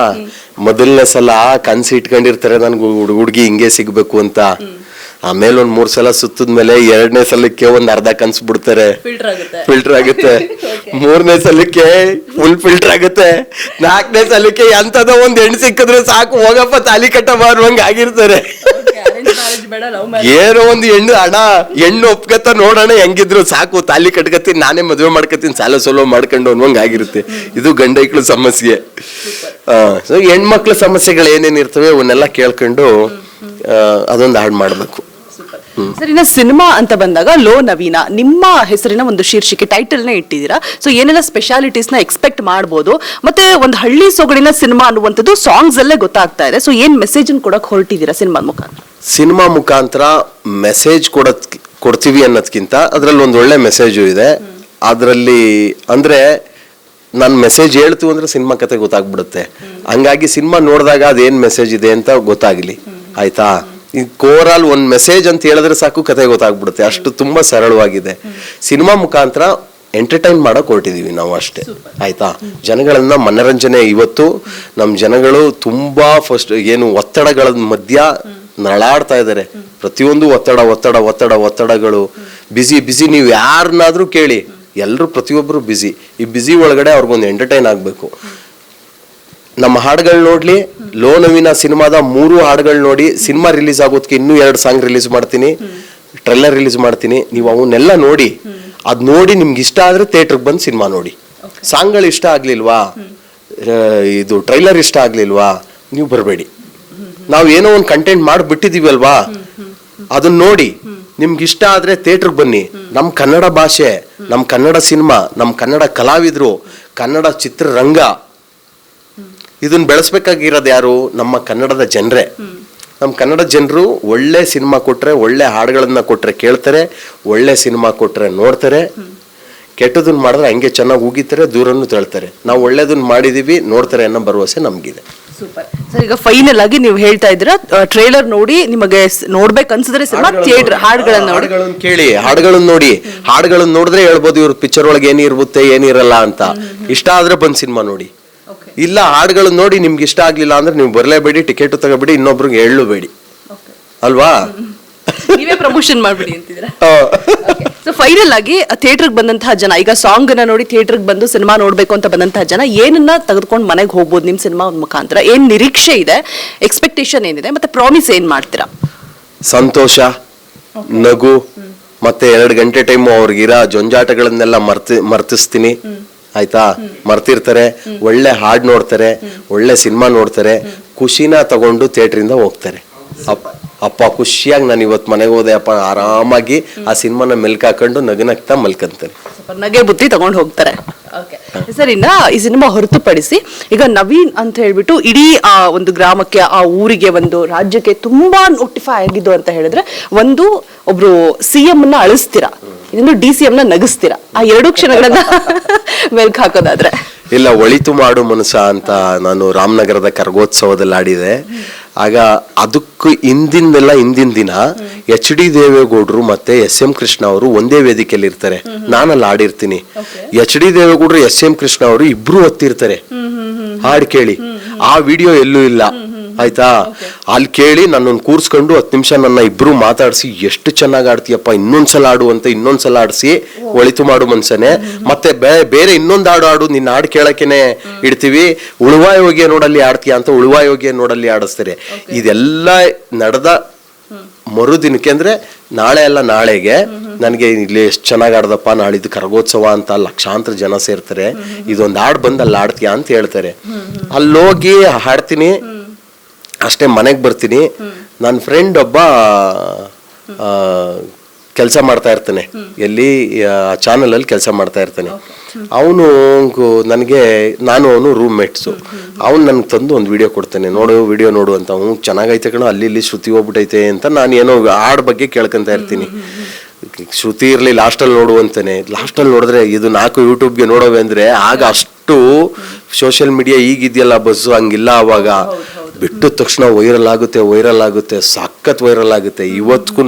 ಮೊದಲನೇ ಸಲ ಕನ್ಸು ಇಟ್ಕೊಂಡಿರ್ತಾರೆ ನನ್ಗೆ ಹುಡುಗಿ ಹಿಂಗೆ ಸಿಗ್ಬೇಕು ಅಂತ. ಆಮೇಲೆ 3 ಸಲ ಸುತ್ತದ್ಮೇಲೆ 2ನೇ ಸಲಕ್ಕೆ ಒಂದ್ ಅರ್ಧ ಕನ್ಸು ಬಿಡ್ತಾರೆ, ಫಿಲ್ಟರ್ ಆಗುತ್ತೆ. 3ನೇ ಸಲಕ್ಕೆ ಫುಲ್ ಫಿಲ್ಟರ್ ಆಗುತ್ತೆ. 4ನೇ ಸಲಕ್ಕೆ ಎಂತದ ಒಂದ್ ಹೆಣ್ಣು ಸಿಕ್ಕಿದ್ರೆ ಸಾಕು, ಹೋಗಪ್ಪ ತಾಲಿ ಕಟ್ಟ ಮಾರುವಂಗ ಆಗಿರ್ತಾರೆ. ಏನೋ ಒಂದು ಹೆಣ್ಣು ಒಪ್ಕತ್ತ ನೋಡೋಣ, ಹೆಂಗಿದ್ರು ಸಾಕು, ತಾಲಿ ಕಟ್ಕತ್ತೀನಿ, ನಾನೇ ಮದುವೆ ಮಾಡ್ಕತ್ತೀನಿ, ಸಾಲ ಸೋಲೋ ಮಾಡ್ಕೊಂಡು ಅನ್ನುವಂಗ ಆಗಿರುತ್ತೆ. ಇದು ಗಂಡೈಕ್ಳು ಸಮಸ್ಯೆ. ಸೊ ಹೆಣ್ಮಕ್ಳ ಸಮಸ್ಯೆಗಳು ಏನೇನಿರ್ತವೆ ಅವನ್ನೆಲ್ಲ ಕೇಳ್ಕೊಂಡು ಅದೊಂದು ಹಾಡು ಮಾಡ್ಬೇಕು. ಸರ್, ಇನ್ನ ಸಿನಿಮಾ ಅಂತ ಬಂದಾಗ ಲೋ ನವೀನ ನಿಮ್ಮ ಹೆಸರಿನ ಒಂದು ಶೀರ್ಷಿಕೆ ಟೈಟಲ್ ನೇ ಇಟ್ಟಿದ್ದೀರಾ. ಸೊ ಏನೆಲ್ಲ ಸ್ಪೆಷಾಲಿಟೀಸ್ ನ ಎಕ್ಸ್ಪೆಕ್ಟ್ ಮಾಡಬಹುದು, ಮತ್ತೆ ಒಂದು ಹಳ್ಳಿ ಸೊಗಡಿನ ಸಿನಿಮಾ ಅನ್ನುವಂಥದ್ದು ಸಾಂಗ್ಸ್ ಅಲ್ಲೇ ಗೊತ್ತಾಗ್ತಾ ಇದೆ. ಸೊ ಏನ್ ಮೆಸೇಜ್ ಕೊಡಕ್ ಹೊರಟಿದ್ದೀರಾ ಸಿನಿಮಾ ಮುಖಾಂತರ? ಸಿನಿಮಾ ಮುಖಾಂತರ ಮೆಸೇಜ್ ಕೊಡ್ತೀವಿ ಅನ್ನೋದಕ್ಕಿಂತ ಅದ್ರಲ್ಲಿ ಒಂದು ಒಳ್ಳೆ ಮೆಸೇಜು ಇದೆ. ಅದರಲ್ಲಿ ಅಂದ್ರೆ ನಾನು ಮೆಸೇಜ್ ಹೇಳ್ತು ಅಂದ್ರೆ ಸಿನಿಮಾ ಕತೆ ಗೊತ್ತಾಗ್ಬಿಡುತ್ತೆ. ಹಂಗಾಗಿ ಸಿನಿಮಾ ನೋಡಿದಾಗ ಅದೇನ್ ಮೆಸೇಜ್ ಇದೆ ಅಂತ ಗೊತ್ತಾಗ್ಲಿ, ಆಯ್ತಾ? ಈ ಓವರಾಲ್ ಒಂದ್ ಮೆಸೇಜ್ ಅಂತ ಹೇಳಿದ್ರೆ ಸಾಕು, ಕತೆ ಗೊತ್ತಾಗ್ಬಿಡುತ್ತೆ. ಅಷ್ಟು ತುಂಬಾ ಸರಳವಾಗಿದೆ. ಸಿನಿಮಾ ಮುಖಾಂತರ ಎಂಟರ್ಟೈನ್ ಮಾಡಕ್ ಹೊರಟಿದೀವಿ ನಾವು ಅಷ್ಟೇ, ಆಯ್ತಾ? ಜನಗಳನ್ನ ಮನರಂಜನೆ. ಇವತ್ತು ನಮ್ ಜನಗಳು ತುಂಬಾ ಫಸ್ಟ್ ಏನು ಒತ್ತಡಗಳ ಮಧ್ಯ ನರಳಾಡ್ತಾ ಇದಾರೆ. ಪ್ರತಿಯೊಂದು ಒತ್ತಡಗಳು, ಬಿಸಿ. ನೀವು ಯಾರನ್ನಾದ್ರೂ ಕೇಳಿ, ಎಲ್ರು ಪ್ರತಿಯೊಬ್ರು ಬಿಸಿ. ಈ ಬಿಸಿ ಒಳಗಡೆ ಅವ್ರಿಗೊಂದು ಎಂಟರ್ಟೈನ್ ಆಗ್ಬೇಕು. ನಮ್ಮ ಹಾಡುಗಳು ನೋಡ್ಲಿ, ಲೋ ನವೀನ ಸಿನಿಮಾದ 3 ಹಾಡುಗಳು ನೋಡಿ. ಸಿನಿಮಾ ರಿಲೀಸ್ ಆಗೋದಕ್ಕೆ ಇನ್ನೂ 2 ಸಾಂಗ್ ರಿಲೀಸ್ ಮಾಡ್ತೀನಿ, ಟ್ರೈಲರ್ ರಿಲೀಸ್ ಮಾಡ್ತೀನಿ. ನೀವು ಅವನ್ನೆಲ್ಲ ನೋಡಿ, ಅದ್ ನೋಡಿ ನಿಮ್ಗೆ ಇಷ್ಟ ಆದ್ರೆ ಥಿಯೇಟರ್ಗೆ ಬಂದು ಸಿನಿಮಾ ನೋಡಿ. ಸಾಂಗ್ಗಳು ಇಷ್ಟ ಆಗ್ಲಿಲ್ವಾ, ಇದು ಟ್ರೈಲರ್ ಇಷ್ಟ ಆಗ್ಲಿಲ್ವಾ, ನೀವು ಬರಬೇಡಿ. ನಾವು ಏನೋ ಒಂದು ಕಂಟೆಂಟ್ ಮಾಡಿಬಿಟ್ಟಿದೀವಿ ಅಲ್ವಾ, ಅದನ್ನ ನೋಡಿ ನಿಮ್ಗೆ ಇಷ್ಟ ಆದ್ರೆ ಥಿಯೇಟ್ರಿಗೆ ಬನ್ನಿ. ನಮ್ಮ ಕನ್ನಡ ಭಾಷೆ, ನಮ್ಮ ಕನ್ನಡ ಸಿನಿಮಾ, ನಮ್ಮ ಕನ್ನಡ ಕಲಾವಿದರು, ಕನ್ನಡ ಚಿತ್ರರಂಗ, ಇದನ್ನ ಬೆಳೆಸ್ಬೇಕಾಗಿರೋದು ಯಾರು? ನಮ್ಮ ಕನ್ನಡದ ಜನರೇ. ನಮ್ಮ ಕನ್ನಡ ಜನರು ಒಳ್ಳೆ ಸಿನಿಮಾ ಕೊಟ್ರೆ, ಒಳ್ಳೆ ಹಾಡುಗಳನ್ನ ಕೊಟ್ರೆ ಕೇಳ್ತಾರೆ, ಒಳ್ಳೆ ಸಿನಿಮಾ ಕೊಟ್ರೆ ನೋಡ್ತಾರೆ. ಕೆಟ್ಟದನ್ನ ಮಾಡಿದ್ರೆ ಹಂಗೆ ಚೆನ್ನಾಗಿ ಉಗಿತಾರೆ, ದೂರನ್ನು ತಳ್ತಾರೆ. ನಾವು ಒಳ್ಳೇದನ್ನ ಮಾಡಿದೀವಿ, ನೋಡ್ತಾರೆ ಅನ್ನೋ ಭರವಸೆ ನಮ್ಗಿದೆ. Super sir. ಈಗ ಫೈನಲ್ ಆಗಿ ನೀವು ಹೇಳ್ತಾ ಇದ್ದೀರಾ ಟ್ರೇಲರ್ ನೋಡಿ ನಿಮಗೆ ನೋಡ್ಬೇಕನ್ಸಿದ್ರೆ ಸಿನಿಮಾ ಥಿಯೇಟರ್ ಹಾಡುಗಳನ್ನ ಕೇಳಿ, ಹಾಡುಗಳನ್ನ ನೋಡಿ. ಹಾಡುಗಳನ್ನ ನೋಡಿದ್ರೆ ಹೇಳ್ಬೋದು ಇವ್ರ ಪಿಕ್ಚರ್ ಒಳಗೆ ಏನಿರುತ್ತೆ ಏನಿರಲ್ಲ ಅಂತ. ಇಷ್ಟ ಆದ್ರೆ ಬಂದ್ ಸಿನಿಮಾ ನೋಡಿ. ಇಲ್ಲ, ಹಾಡುಗಳನ್ನ ನೋಡಿ ನಿಮ್ಗೆ ಇಷ್ಟ ಆಗ್ಲಿಲ್ಲ ಅಂದ್ರೆ ನೀವು ಬರಲೇಬೇಡಿ, ಟಿಕೆಟ್ ತಗೋಬೇಡಿ, ಇನ್ನೊಬ್ರಿಗೆ ಹೇಳಬೇಡಿ ಅಲ್ವಾ? ನೀವೇ ಪ್ರಮೋಷನ್ ಮಾಡ್ಬಿಡಿ ಅಂತಿದ್ದೀರಾ. ಸೊ ಫೈನಲ್ ಆಗಿ ಥಿಯೇಟರ್ಗೆ ಬಂದಂತಹ ಜನ, ಈಗ ಸಾಂಗ್ ಅನ್ನ ನೋಡಿ ಥಿಯೇಟರ್ಗೆ ಬಂದು ಸಿನಿಮಾ ನೋಡ್ಬೇಕು ಅಂತ ಬಂದಂತಹ ಜನ ಏನನ್ನ ತೆಗೆದುಕೊಂಡು ಮನೆಗೆ ಹೋಗ್ಬೋದು ನಿಮ್ ಸಿನಿಮಾ ಮುಖಾಂತರ? ಏನ್ ನಿರೀಕ್ಷೆ ಇದೆ, ಎಕ್ಸ್ಪೆಕ್ಟೇಷನ್ ಏನಿದೆ, ಮತ್ತೆ ಪ್ರಾಮಿಸ್ ಏನ್ ಮಾಡ್ತೀರಾ? ಸಂತೋಷ, ನಗು, ಮತ್ತೆ 2 ಗಂಟೆ ಟೈಮು ಅವ್ರಿಗಿರೋ ಜಂಜಾಟಗಳನ್ನೆಲ್ಲ ಮರ್ತಿಸ್ತೀನಿ. ಆಯ್ತಾ? ಮರ್ತಿರ್ತಾರೆ, ಒಳ್ಳೆ ಹಾಡ್ ನೋಡ್ತಾರೆ, ಒಳ್ಳೆ ಸಿನಿಮಾ ನೋಡ್ತಾರೆ, ಖುಷಿನ ತಗೊಂಡು ಥಿಯೇಟ್ರಿಂದ ಹೋಗ್ತಾರೆ. ಅಪ್ಪ ಖುಷಿಯಾಗಿ ನಾನು ಇವತ್ತು ಮನೆಗೆ ಹೋದೆ ಅಪ್ಪ, ಆರಾಮಾಗಿ ಆ ಸಿನಿಮಾನ ಮೆಲ್ಕಾಕೊಂಡು ನಗನಗ್ತಾ ಮಲ್ಕಂತಾರೆ. ನಗೆ ಬುತ್ತಿ ತಗೊಂಡು ಹೋಗ್ತಾರೆ. ಸರ್, ಇನ್ನ ಈ ಸಿನಿಮಾ ಹೊರತುಪಡಿಸಿ ಈಗ ನವೀನ್ ಅಂತ ಹೇಳ್ಬಿಟ್ಟು ಇಡೀ ಆ ಒಂದು ಗ್ರಾಮಕ್ಕೆ, ಆ ಊರಿಗೆ, ಒಂದು ರಾಜ್ಯಕ್ಕೆ ತುಂಬಾ ನೋಟಿಫೈ ಆಗಿದ್ದು ಅಂತ ಹೇಳಿದ್ರೆ, ಒಂದು ಒಬ್ರು CM ನ ಅಳಿಸ್ತೀರಾ, ಇನ್ನೊಂದು DCM ನ ನಗಿಸ್ತೀರಾ. ಆ 2 ಕ್ಷಣಗಳನ್ನ ಮೆಲ್ಕ್ ಹಾಕೋದಾದ್ರೆ? ಇಲ್ಲ, ಒಳಿತು ಮಾಡು ಮನಸ ಅಂತ ನಾನು ರಾಮನಗರದ ಕರಗೋತ್ಸವದಲ್ಲಿ ಆಡಿದೆ. ಆಗ ಅದಕ್ಕೂ ಹಿಂದಿನ ದಿನ HD ದೇವೇಗೌಡರು ಮತ್ತೆ SM ಕೃಷ್ಣ ಅವರು ಒಂದೇ ವೇದಿಕೆಯಲ್ಲಿ ಇರ್ತಾರೆ. ನಾನಲ್ಲಿ ಆಡಿರ್ತೀನಿ. HD ದೇವೇಗೌಡರು SM ಕೃಷ್ಣ ಅವರು ಇಬ್ರು ಹೊತ್ತಿರ್ತಾರೆ. ಹಾಡ್ ಕೇಳಿ, ಆ ವಿಡಿಯೋ ಎಲ್ಲೂ ಇಲ್ಲ. ಆಯ್ತಾ? ಅಲ್ಲಿ ಕೇಳಿ ನನ್ನನ್ನು ಕೂರ್ಸ್ಕೊಂಡು 10 ನಿಮಿಷ ನನ್ನ ಇಬ್ರು ಮಾತಾಡಿಸಿ, ಎಷ್ಟು ಚೆನ್ನಾಗಿ ಆಡ್ತೀಯಪ್ಪ, ಇನ್ನೊಂದ್ಸಲ ಆಡು ಅಂತ ಇನ್ನೊಂದ್ಸಲ ಆಡಿಸಿ ಒಳಿತು ಮಾಡು ಮನ್ಸನೆ. ಮತ್ತೆ ಬೇರೆ ಇನ್ನೊಂದು ಹಾಡು ನಿನ್ನ ಹಾಡು ಕೇಳಕ್ಕೇನೆ ಇಡ್ತೀವಿ, ಉಳುವಾಯ ಹೋಗಿ ನೋಡಲ್ಲಿ ಆಡ್ತೀಯ ಅಂತ ಉಳುವಾಯ ಹೋಗಿ ನೋಡಲ್ಲಿ ಆಡಿಸ್ತಾರೆ. ಇದೆಲ್ಲ ನಡೆದ ಮರುದಿನಕ್ಕೆ, ಅಂದ್ರೆ ನಾಳೆ ಅಲ್ಲ ನಾಳೆಗೆ ನನಗೆ ಇಲ್ಲಿ ಎಷ್ಟು ಚೆನ್ನಾಗಿ ಆಡ್ದಪ್ಪ, ನಾಳಿದ್ದು ಕರಗೋತ್ಸವ ಅಂತ ಲಕ್ಷಾಂತರ ಜನ ಸೇರ್ತಾರೆ, ಇದೊಂದು ಹಾಡು ಬಂದು ಅಲ್ಲಿ ಆಡ್ತೀಯ ಅಂತ ಹೇಳ್ತಾರೆ. ಅಲ್ಲೋಗಿ ಹಾಡ್ತೀನಿ, ಅಷ್ಟೇ ಮನೆಗೆ ಬರ್ತೀನಿ. ನನ್ನ ಫ್ರೆಂಡ್ ಒಬ್ಬ ಕೆಲಸ ಮಾಡ್ತಾ ಇರ್ತಾನೆ, ಎಲ್ಲಿ ಚಾನಲ್ ಅಲ್ಲಿ ಕೆಲಸ ಮಾಡ್ತಾ ಇರ್ತಾನೆ. ಅವನು ನಾನು ಅವನು ರೂಮ್ ಮೇಟ್ಸು. ಅವ್ನು ನನ್ಗೆ ತಂದು ಒಂದು ವಿಡಿಯೋ ಕೊಡ್ತಾನೆ, ವಿಡಿಯೋ ನೋಡು ಅಂತ. ಅವ್ನು ಚೆನ್ನಾಗೈತೆ ಕಣೋ, ಅಲ್ಲಿ ಇಲ್ಲಿ ಶ್ರುತಿ ಹೋಗ್ಬಿಟ್ಟೈತೆ ಅಂತ ನಾನು ಏನೋ ಹಾಡ್ ಬಗ್ಗೆ ಕೇಳ್ಕೊಂತ ಇರ್ತೀನಿ. ಶ್ರುತಿ ಇರ್ಲಿ, ಲಾಸ್ಟಲ್ಲಿ ನೋಡು ಅಂತಾನೆ. ಲಾಸ್ಟಲ್ಲಿ ನೋಡಿದ್ರೆ ಇದು 4 ಯೂಟ್ಯೂಬ್ಗೆ ನೋಡೋವೆ ಅಂದ್ರೆ, ಆಗ ಅಷ್ಟು ಸೋಷಿಯಲ್ ಮೀಡಿಯಾ ಈಗಿದೆಯಲ್ಲ ಬಸ್ಸು, ಹಂಗಿಲ್ಲ ಅವಾಗ. ಬಿಟ್ಟ ತಕ್ಷಣ ವೈರಲ್ ಆಗುತ್ತೆ, ಸಖತ್ ವೈರಲ್ ಆಗುತ್ತೆ. ಇವತ್ತಿಗೂ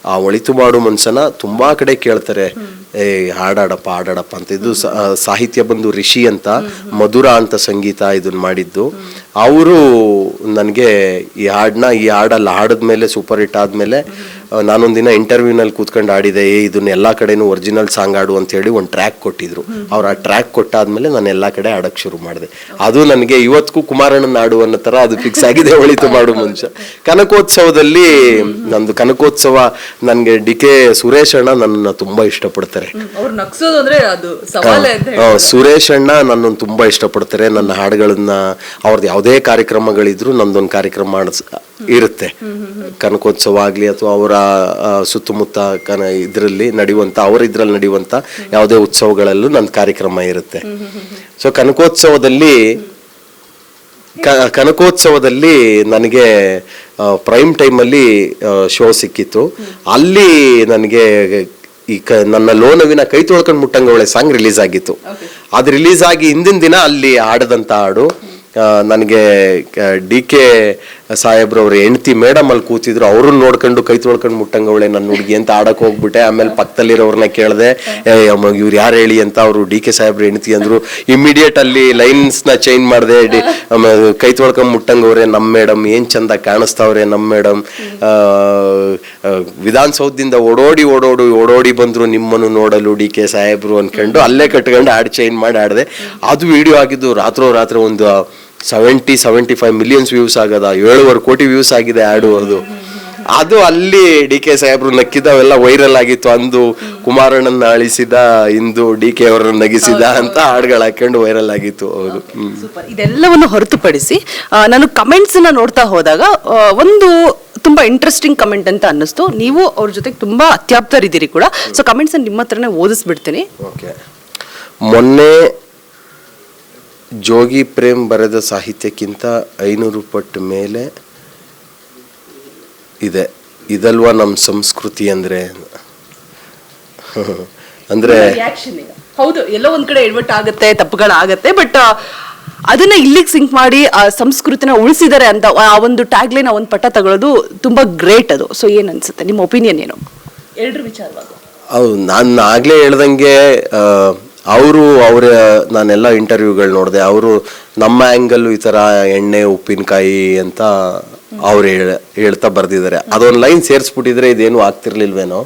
ಆ ಒಳಿತು ಮಾಡು ಮನ್ಸನ ತುಂಬಾ ಕಡೆ ಕೇಳ್ತಾರೆ, ಹಾಡಾಡಪ್ಪ ಅಂತ. ಇದು ಸಾಹಿತ್ಯ ಬಂದು ರಿಷಿ ಅಂತ, ಮಧುರ ಅಂತ ಸಂಗೀತ ಇದನ್ನ ಮಾಡಿದ್ದು. ಅವರು ನನಗೆ ಈ ಹಾಡಲ್ಲಿ ಹಾಡಿದ್ಮೇಲೆ, ಸೂಪರ್ ಹಿಟ್ ಆದ್ಮೇಲೆ, ನಾನೊಂದಿನ ಇಂಟರ್ವ್ಯೂನಲ್ಲಿ ಕೂತ್ಕೊಂಡು ಆಡಿದೆ, ಇದನ್ನ ಎಲ್ಲಾ ಕಡೆನೂ ಒರಿಜಿನಲ್ ಸಾಂಗ್ ಆಡು ಅಂತ ಹೇಳಿ ಒಂದು ಟ್ರ್ಯಾಕ್ ಕೊಟ್ಟಿದ್ರು. ಅವ್ರು ಆ ಟ್ರ್ಯಾಕ್ ಕೊಟ್ಟಾದ್ಮೇಲೆ ನಾನು ಎಲ್ಲಾ ಕಡೆ ಆಡಕ್ ಶುರು ಮಾಡಿದೆ. ಅದು ನನಗೆ ಇವತ್ತಿಗೂ ಕುಮಾರಣ್ಣನ ಹಾಡು ಅನ್ನೋ ತರ ಅದು ಫಿಕ್ಸ್ ಆಗಿದೆ, ಒಳಿತು ಮಾಡು ಮನುಷ್ಯ. ಕನಕೋತ್ಸವದಲ್ಲಿ ಕನಕೋತ್ಸವ ನನ್ಗೆ DK ಸುರೇಶ್ ಅಣ್ಣ ನನ್ನ ತುಂಬಾ ಇಷ್ಟಪಡ್ತಾರೆ. ಸುರೇಶ್ ಅಣ್ಣ ನನ್ನನ್ನು ತುಂಬಾ ಇಷ್ಟಪಡ್ತಾರೆ. ನನ್ನ ಹಾಡುಗಳನ್ನ, ಅವ್ರದ್ದು ಯಾವುದೇ ಕಾರ್ಯಕ್ರಮಗಳಿದ್ರು ನಂದೊಂದು ಕಾರ್ಯಕ್ರಮ ಇರುತ್ತೆ. ಕನಕೋತ್ಸವ ಆಗ್ಲಿ ಅಥವಾ ಅವರ ಸುತ್ತಮುತ್ತ ಇದ್ರಲ್ಲಿ ನಡೆಯುವಂತ ಯಾವುದೇ ಉತ್ಸವಗಳಲ್ಲೂ ನನ್ನ ಕಾರ್ಯಕ್ರಮ ಇರುತ್ತೆ. ಸೊ ಕನಕೋತ್ಸವದಲ್ಲಿ ನನಗೆ ಪ್ರೈಮ್ ಟೈಮಲ್ಲಿ ಶೋ ಸಿಕ್ಕಿತ್ತು. ಅಲ್ಲಿ ನನಗೆ ನನ್ನ ಲೋನವಿನ ಕೈ ತೊಳ್ಕೊಂಡು ಮುಟ್ಟಂಗವಳೆ ಸಾಂಗ್ ರಿಲೀಸ್ ಆಗಿತ್ತು. ಅದು ರಿಲೀಸ್ ಆಗಿ ಹಿಂದಿನ ದಿನ ಅಲ್ಲಿ ಆಡದಂತ ಹಾಡು ನನಗೆ DK ಸಾಹೇಬ್ರವ್ರ ಹೆಂಡತಿ ಮೇಡಮ್ ಅಲ್ಲಿ ಕೂತಿದ್ರು, ಅವ್ರನ್ನ ನೋಡ್ಕೊಂಡು ಕೈ ತೊಳ್ಕೊಂಡು ಮುಟ್ಟಂಗವಳೆ ನನ್ನ ಹುಡುಗಿ ಅಂತ ಆಡಕ್ ಹೋಗ್ಬಿಟ್ಟೆ. ಆಮೇಲೆ ಪಕ್ಕದಲ್ಲಿರೋರ್ನ ಕೇಳಿದೆ, ಇವ್ರು ಯಾರು ಹೇಳಿ ಅಂತ. ಅವರು DK ಸಾಹೇಬ್ರ ಹೆಂಡತಿ ಅಂದ್ರು. ಇಮಿಡಿಯೇಟ್ ಅಲ್ಲಿ ಲೈನ್ಸ್ ನ ಚೇಂಜ್ ಮಾಡಿದೆ. ಕೈ ತೊಳ್ಕೊಂಡ್ ಮುಟ್ಟಂಗವ್ರೆ ನಮ್ಮ ಮೇಡಮ್, ಏನ್ ಚಂದ ಕಾಣಿಸ್ತಾವ್ರೆ ನಮ್ಮ ಮೇಡಮ್. ವಿಧಾನಸೌಧದಿಂದ ಓಡೋಡಿ ಬಂದ್ರು ನಿಮ್ಮನ್ನು ನೋಡಲು DK ಸಾಹೇಬ್ರು ಅನ್ಕೊಂಡು ಅಲ್ಲೇ ಕಟ್ಕೊಂಡು ಹಾಡು ಚೇಂಜ್ ಮಾಡಿ ಆಡಿದೆ. ಅದು ವಿಡಿಯೋ ಆಗಿದ್ದು ರಾತ್ರಿ ಒಂದು 70-75 ಮಿಲಿಯನ್ಸ್ ವ್ಯೂಸ್ ಆಗದ, 7.5 ಕೋಟಿ ವ್ಯೂಸ್ ಆಗಿದೆ ಆಡು. ಅದು ಅಲ್ಲಿ DK ಸಾಹೇಬ್ರು ನಕ್ಕಿದವೆಲ್ಲ ವೈರಲ್ ಆಗಿತ್ತು. ಅಂದು ಕುಮಾರಣ್ಣನ ಅಳಿಸಿದ, ಇಂದು DK ಅವರನ್ನ ನಗಿಸಿದ ಅಂತ ಹಾಡುಗಳು ಹಾಕೊಂಡು ವೈರಲ್ ಆಗಿತ್ತು. ಹೌದು. ಇದೆಲ್ಲವನ್ನು ಹೊರತುಪಡಿಸಿ ನಾನು ಕಮೆಂಟ್ಸ್ ನೋಡ್ತಾ ಹೋದಾಗ ಒಂದು ತುಂಬಾ ಇಂಟ್ರೆಸ್ಟಿಂಗ್ ಕಮೆಂಟ್ ಅಂತ ಅನ್ನಿಸ್ತು. ನೀವು ಅವ್ರ ಜೊತೆಗೆ ತುಂಬಾ ಅತ್ಯಾಪ್ತರಿದ್ದೀರಿ ಕೂಡ. ಸೊ ಕಮೆಂಟ್ಸ್ ನಿಮ್ಮ ಹತ್ರನೇ ಓದಿಸ್ಬಿಡ್ತೀನಿ. ಓಕೆ. ಮೊನ್ನೆ ಜೋಗಿ ಪ್ರೇಮ್ ಬರೆದ ಸಾಹಿತ್ಯಕ್ಕಿಂತ 500 ಪಟ್ಟು ಮೇಲೆ ಇದೆ. ಇದಲ್ವಾ ನಮ್ಮ ಸಂಸ್ಕೃತಿ ಅಂದ್ರೆ ಅಂದ್ರೆ ಹೌದು, ಎಲ್ಲೋ ಒಂದ್ ಕಡೆ ಎಡ್ವಟ್ ಆಗುತ್ತೆ, ತಪ್ಪುಗಳಾಗತ್ತೆ, ಬಟ್ ಅದನ್ನ ಇಲ್ಲಿಗೆ ಸಿಂಕ್ ಮಾಡಿ ಆ ಸಂಸ್ಕೃತಿನ ಉಳಿಸಿದ್ದಾರೆ ಅಂತ ಆ ಒಂದು ಟ್ಯಾಗ್ಲೈನ್, ಆ ಒಂದು ಪಟ್ಟ ತಗೊಳ್ಳೋದು ತುಂಬಾ ಗ್ರೇಟ್. ಅದು ಸೊ ಏನ್ ಅನ್ಸುತ್ತೆ, ನಿಮ್ಮ ಒಪಿನಿಯನ್ ಏನು ಎರಡರ ವಿಚಾರವಾಗಿ? ಹೌದು, ನಾನು ಆಗ್ಲೇ ಹೇಳ್ದಂಗೆ ಅವರ ನಾನೆಲ್ಲ ಇಂಟರ್ವ್ಯೂಗಳು ನೋಡಿದೆ. ಅವರು ನಮ್ಮ ಆ್ಯಂಗಲ್ಲು ಈ ಥರ ಎಣ್ಣೆ ಉಪ್ಪಿನಕಾಯಿ ಅಂತ ಅವ್ರು ಹೇಳ್ತಾ ಬರ್ದಿದ್ದಾರೆ. ಅದೊಂದು ಲೈನ್ ಸೇರಿಸ್ಬಿಟ್ಟಿದ್ರೆ ಇದೇನು ಆಗ್ತಿರ್ಲಿಲ್ವೇನೋ.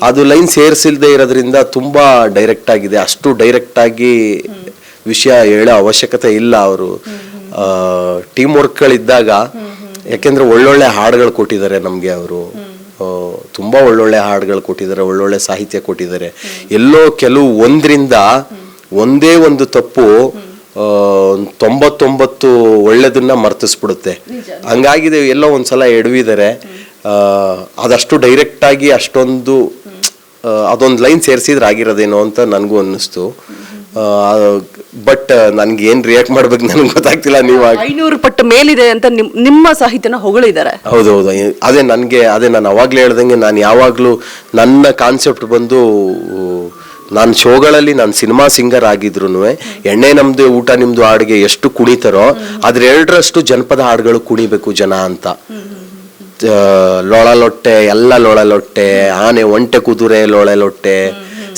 ಅದು ಲೈನ್ ಸೇರಿಸಿಲ್ದೇ ಇರೋದ್ರಿಂದ ತುಂಬಾ ಡೈರೆಕ್ಟ್ ಆಗಿದೆ. ಅಷ್ಟು ಡೈರೆಕ್ಟ್ ಆಗಿ ವಿಷಯ ಹೇಳೋ ಅವಶ್ಯಕತೆ ಇಲ್ಲ. ಅವರು ಟೀಮ್ ವರ್ಕ್ಗಳಿದ್ದಾಗ, ಯಾಕೆಂದ್ರೆ ಒಳ್ಳೊಳ್ಳೆ ಹಾಡುಗಳು ಕೊಟ್ಟಿದ್ದಾರೆ ನಮಗೆ. ಅವರು ತುಂಬಾ ಒಳ್ಳೊಳ್ಳೆ ಹಾಡುಗಳು ಕೊಟ್ಟಿದ್ದಾರೆ, ಒಳ್ಳೊಳ್ಳೆ ಸಾಹಿತ್ಯ ಕೊಟ್ಟಿದ್ದಾರೆ. ಎಲ್ಲೋ ಕೆಲವು ಒಂದೇ ಒಂದು ತಪ್ಪು 99 ಒಳ್ಳೇದನ್ನ ಮರ್ತಿಸ್ಬಿಡುತ್ತೆ. ಹಂಗಾಗಿದೆ, ಎಲ್ಲೋ ಒಂದ್ಸಲ ಎಡವಿದ್ದಾರೆ. ಅದಷ್ಟು ಡೈರೆಕ್ಟ್ ಆಗಿ ಅಷ್ಟೊಂದು ಅದೊಂದು ಲೈನ್ ಸೇರಿಸಿದ್ರೆ ಆಗಿರೋದೇನೋ ಅಂತ ನನಗೂ ಅನ್ನಿಸ್ತು. ಬಟ್ ನನ್ಗೆ ಏನ್ ರಿಯಾಕ್ಟ್ ಮಾಡ್ಬೇಕು ನನ್ಗೆ ಗೊತ್ತಾಗ್ತಿಲ್ಲ. ನೀವು 500 ಪಟ್ಟು ಮೇಲಿದೆ ಅಂತ ನಿಮ್ಮ ಸಾಹಿತ್ಯನ ಹೊಗಳಿದ್ದಾರೆ. ಹೌದೌದು, ಅದೇ ನಾನು ಅವಾಗ್ಲೇ ಹೇಳ್ದಂಗೆ, ನಾನು ಯಾವಾಗ್ಲೂ ನನ್ನ ಕಾನ್ಸೆಪ್ಟ್ ಬಂದು, ನಾನು ಶೋಗಳಲ್ಲಿ ನಾನು ಸಿನಿಮಾ ಸಿಂಗರ್ ಆಗಿದ್ರು ಎಣ್ಣೆ ನಮ್ದು ಊಟ ನಿಮ್ದು ಹಾಡಿಗೆ ಎಷ್ಟು ಕುಣಿತಾರೋ ಅದ್ರ 2ರಷ್ಟು ಜನಪದ ಹಾಡುಗಳು ಕುಣಿಬೇಕು ಜನ ಅಂತ. ಲೊಳಲೊಟ್ಟೆ ಎಲ್ಲ ಲೊಳಲೊಟ್ಟೆ, ಆನೆ ಒಂಟೆ ಕುದುರೆ ಲೊಳಲೊಟ್ಟೆ,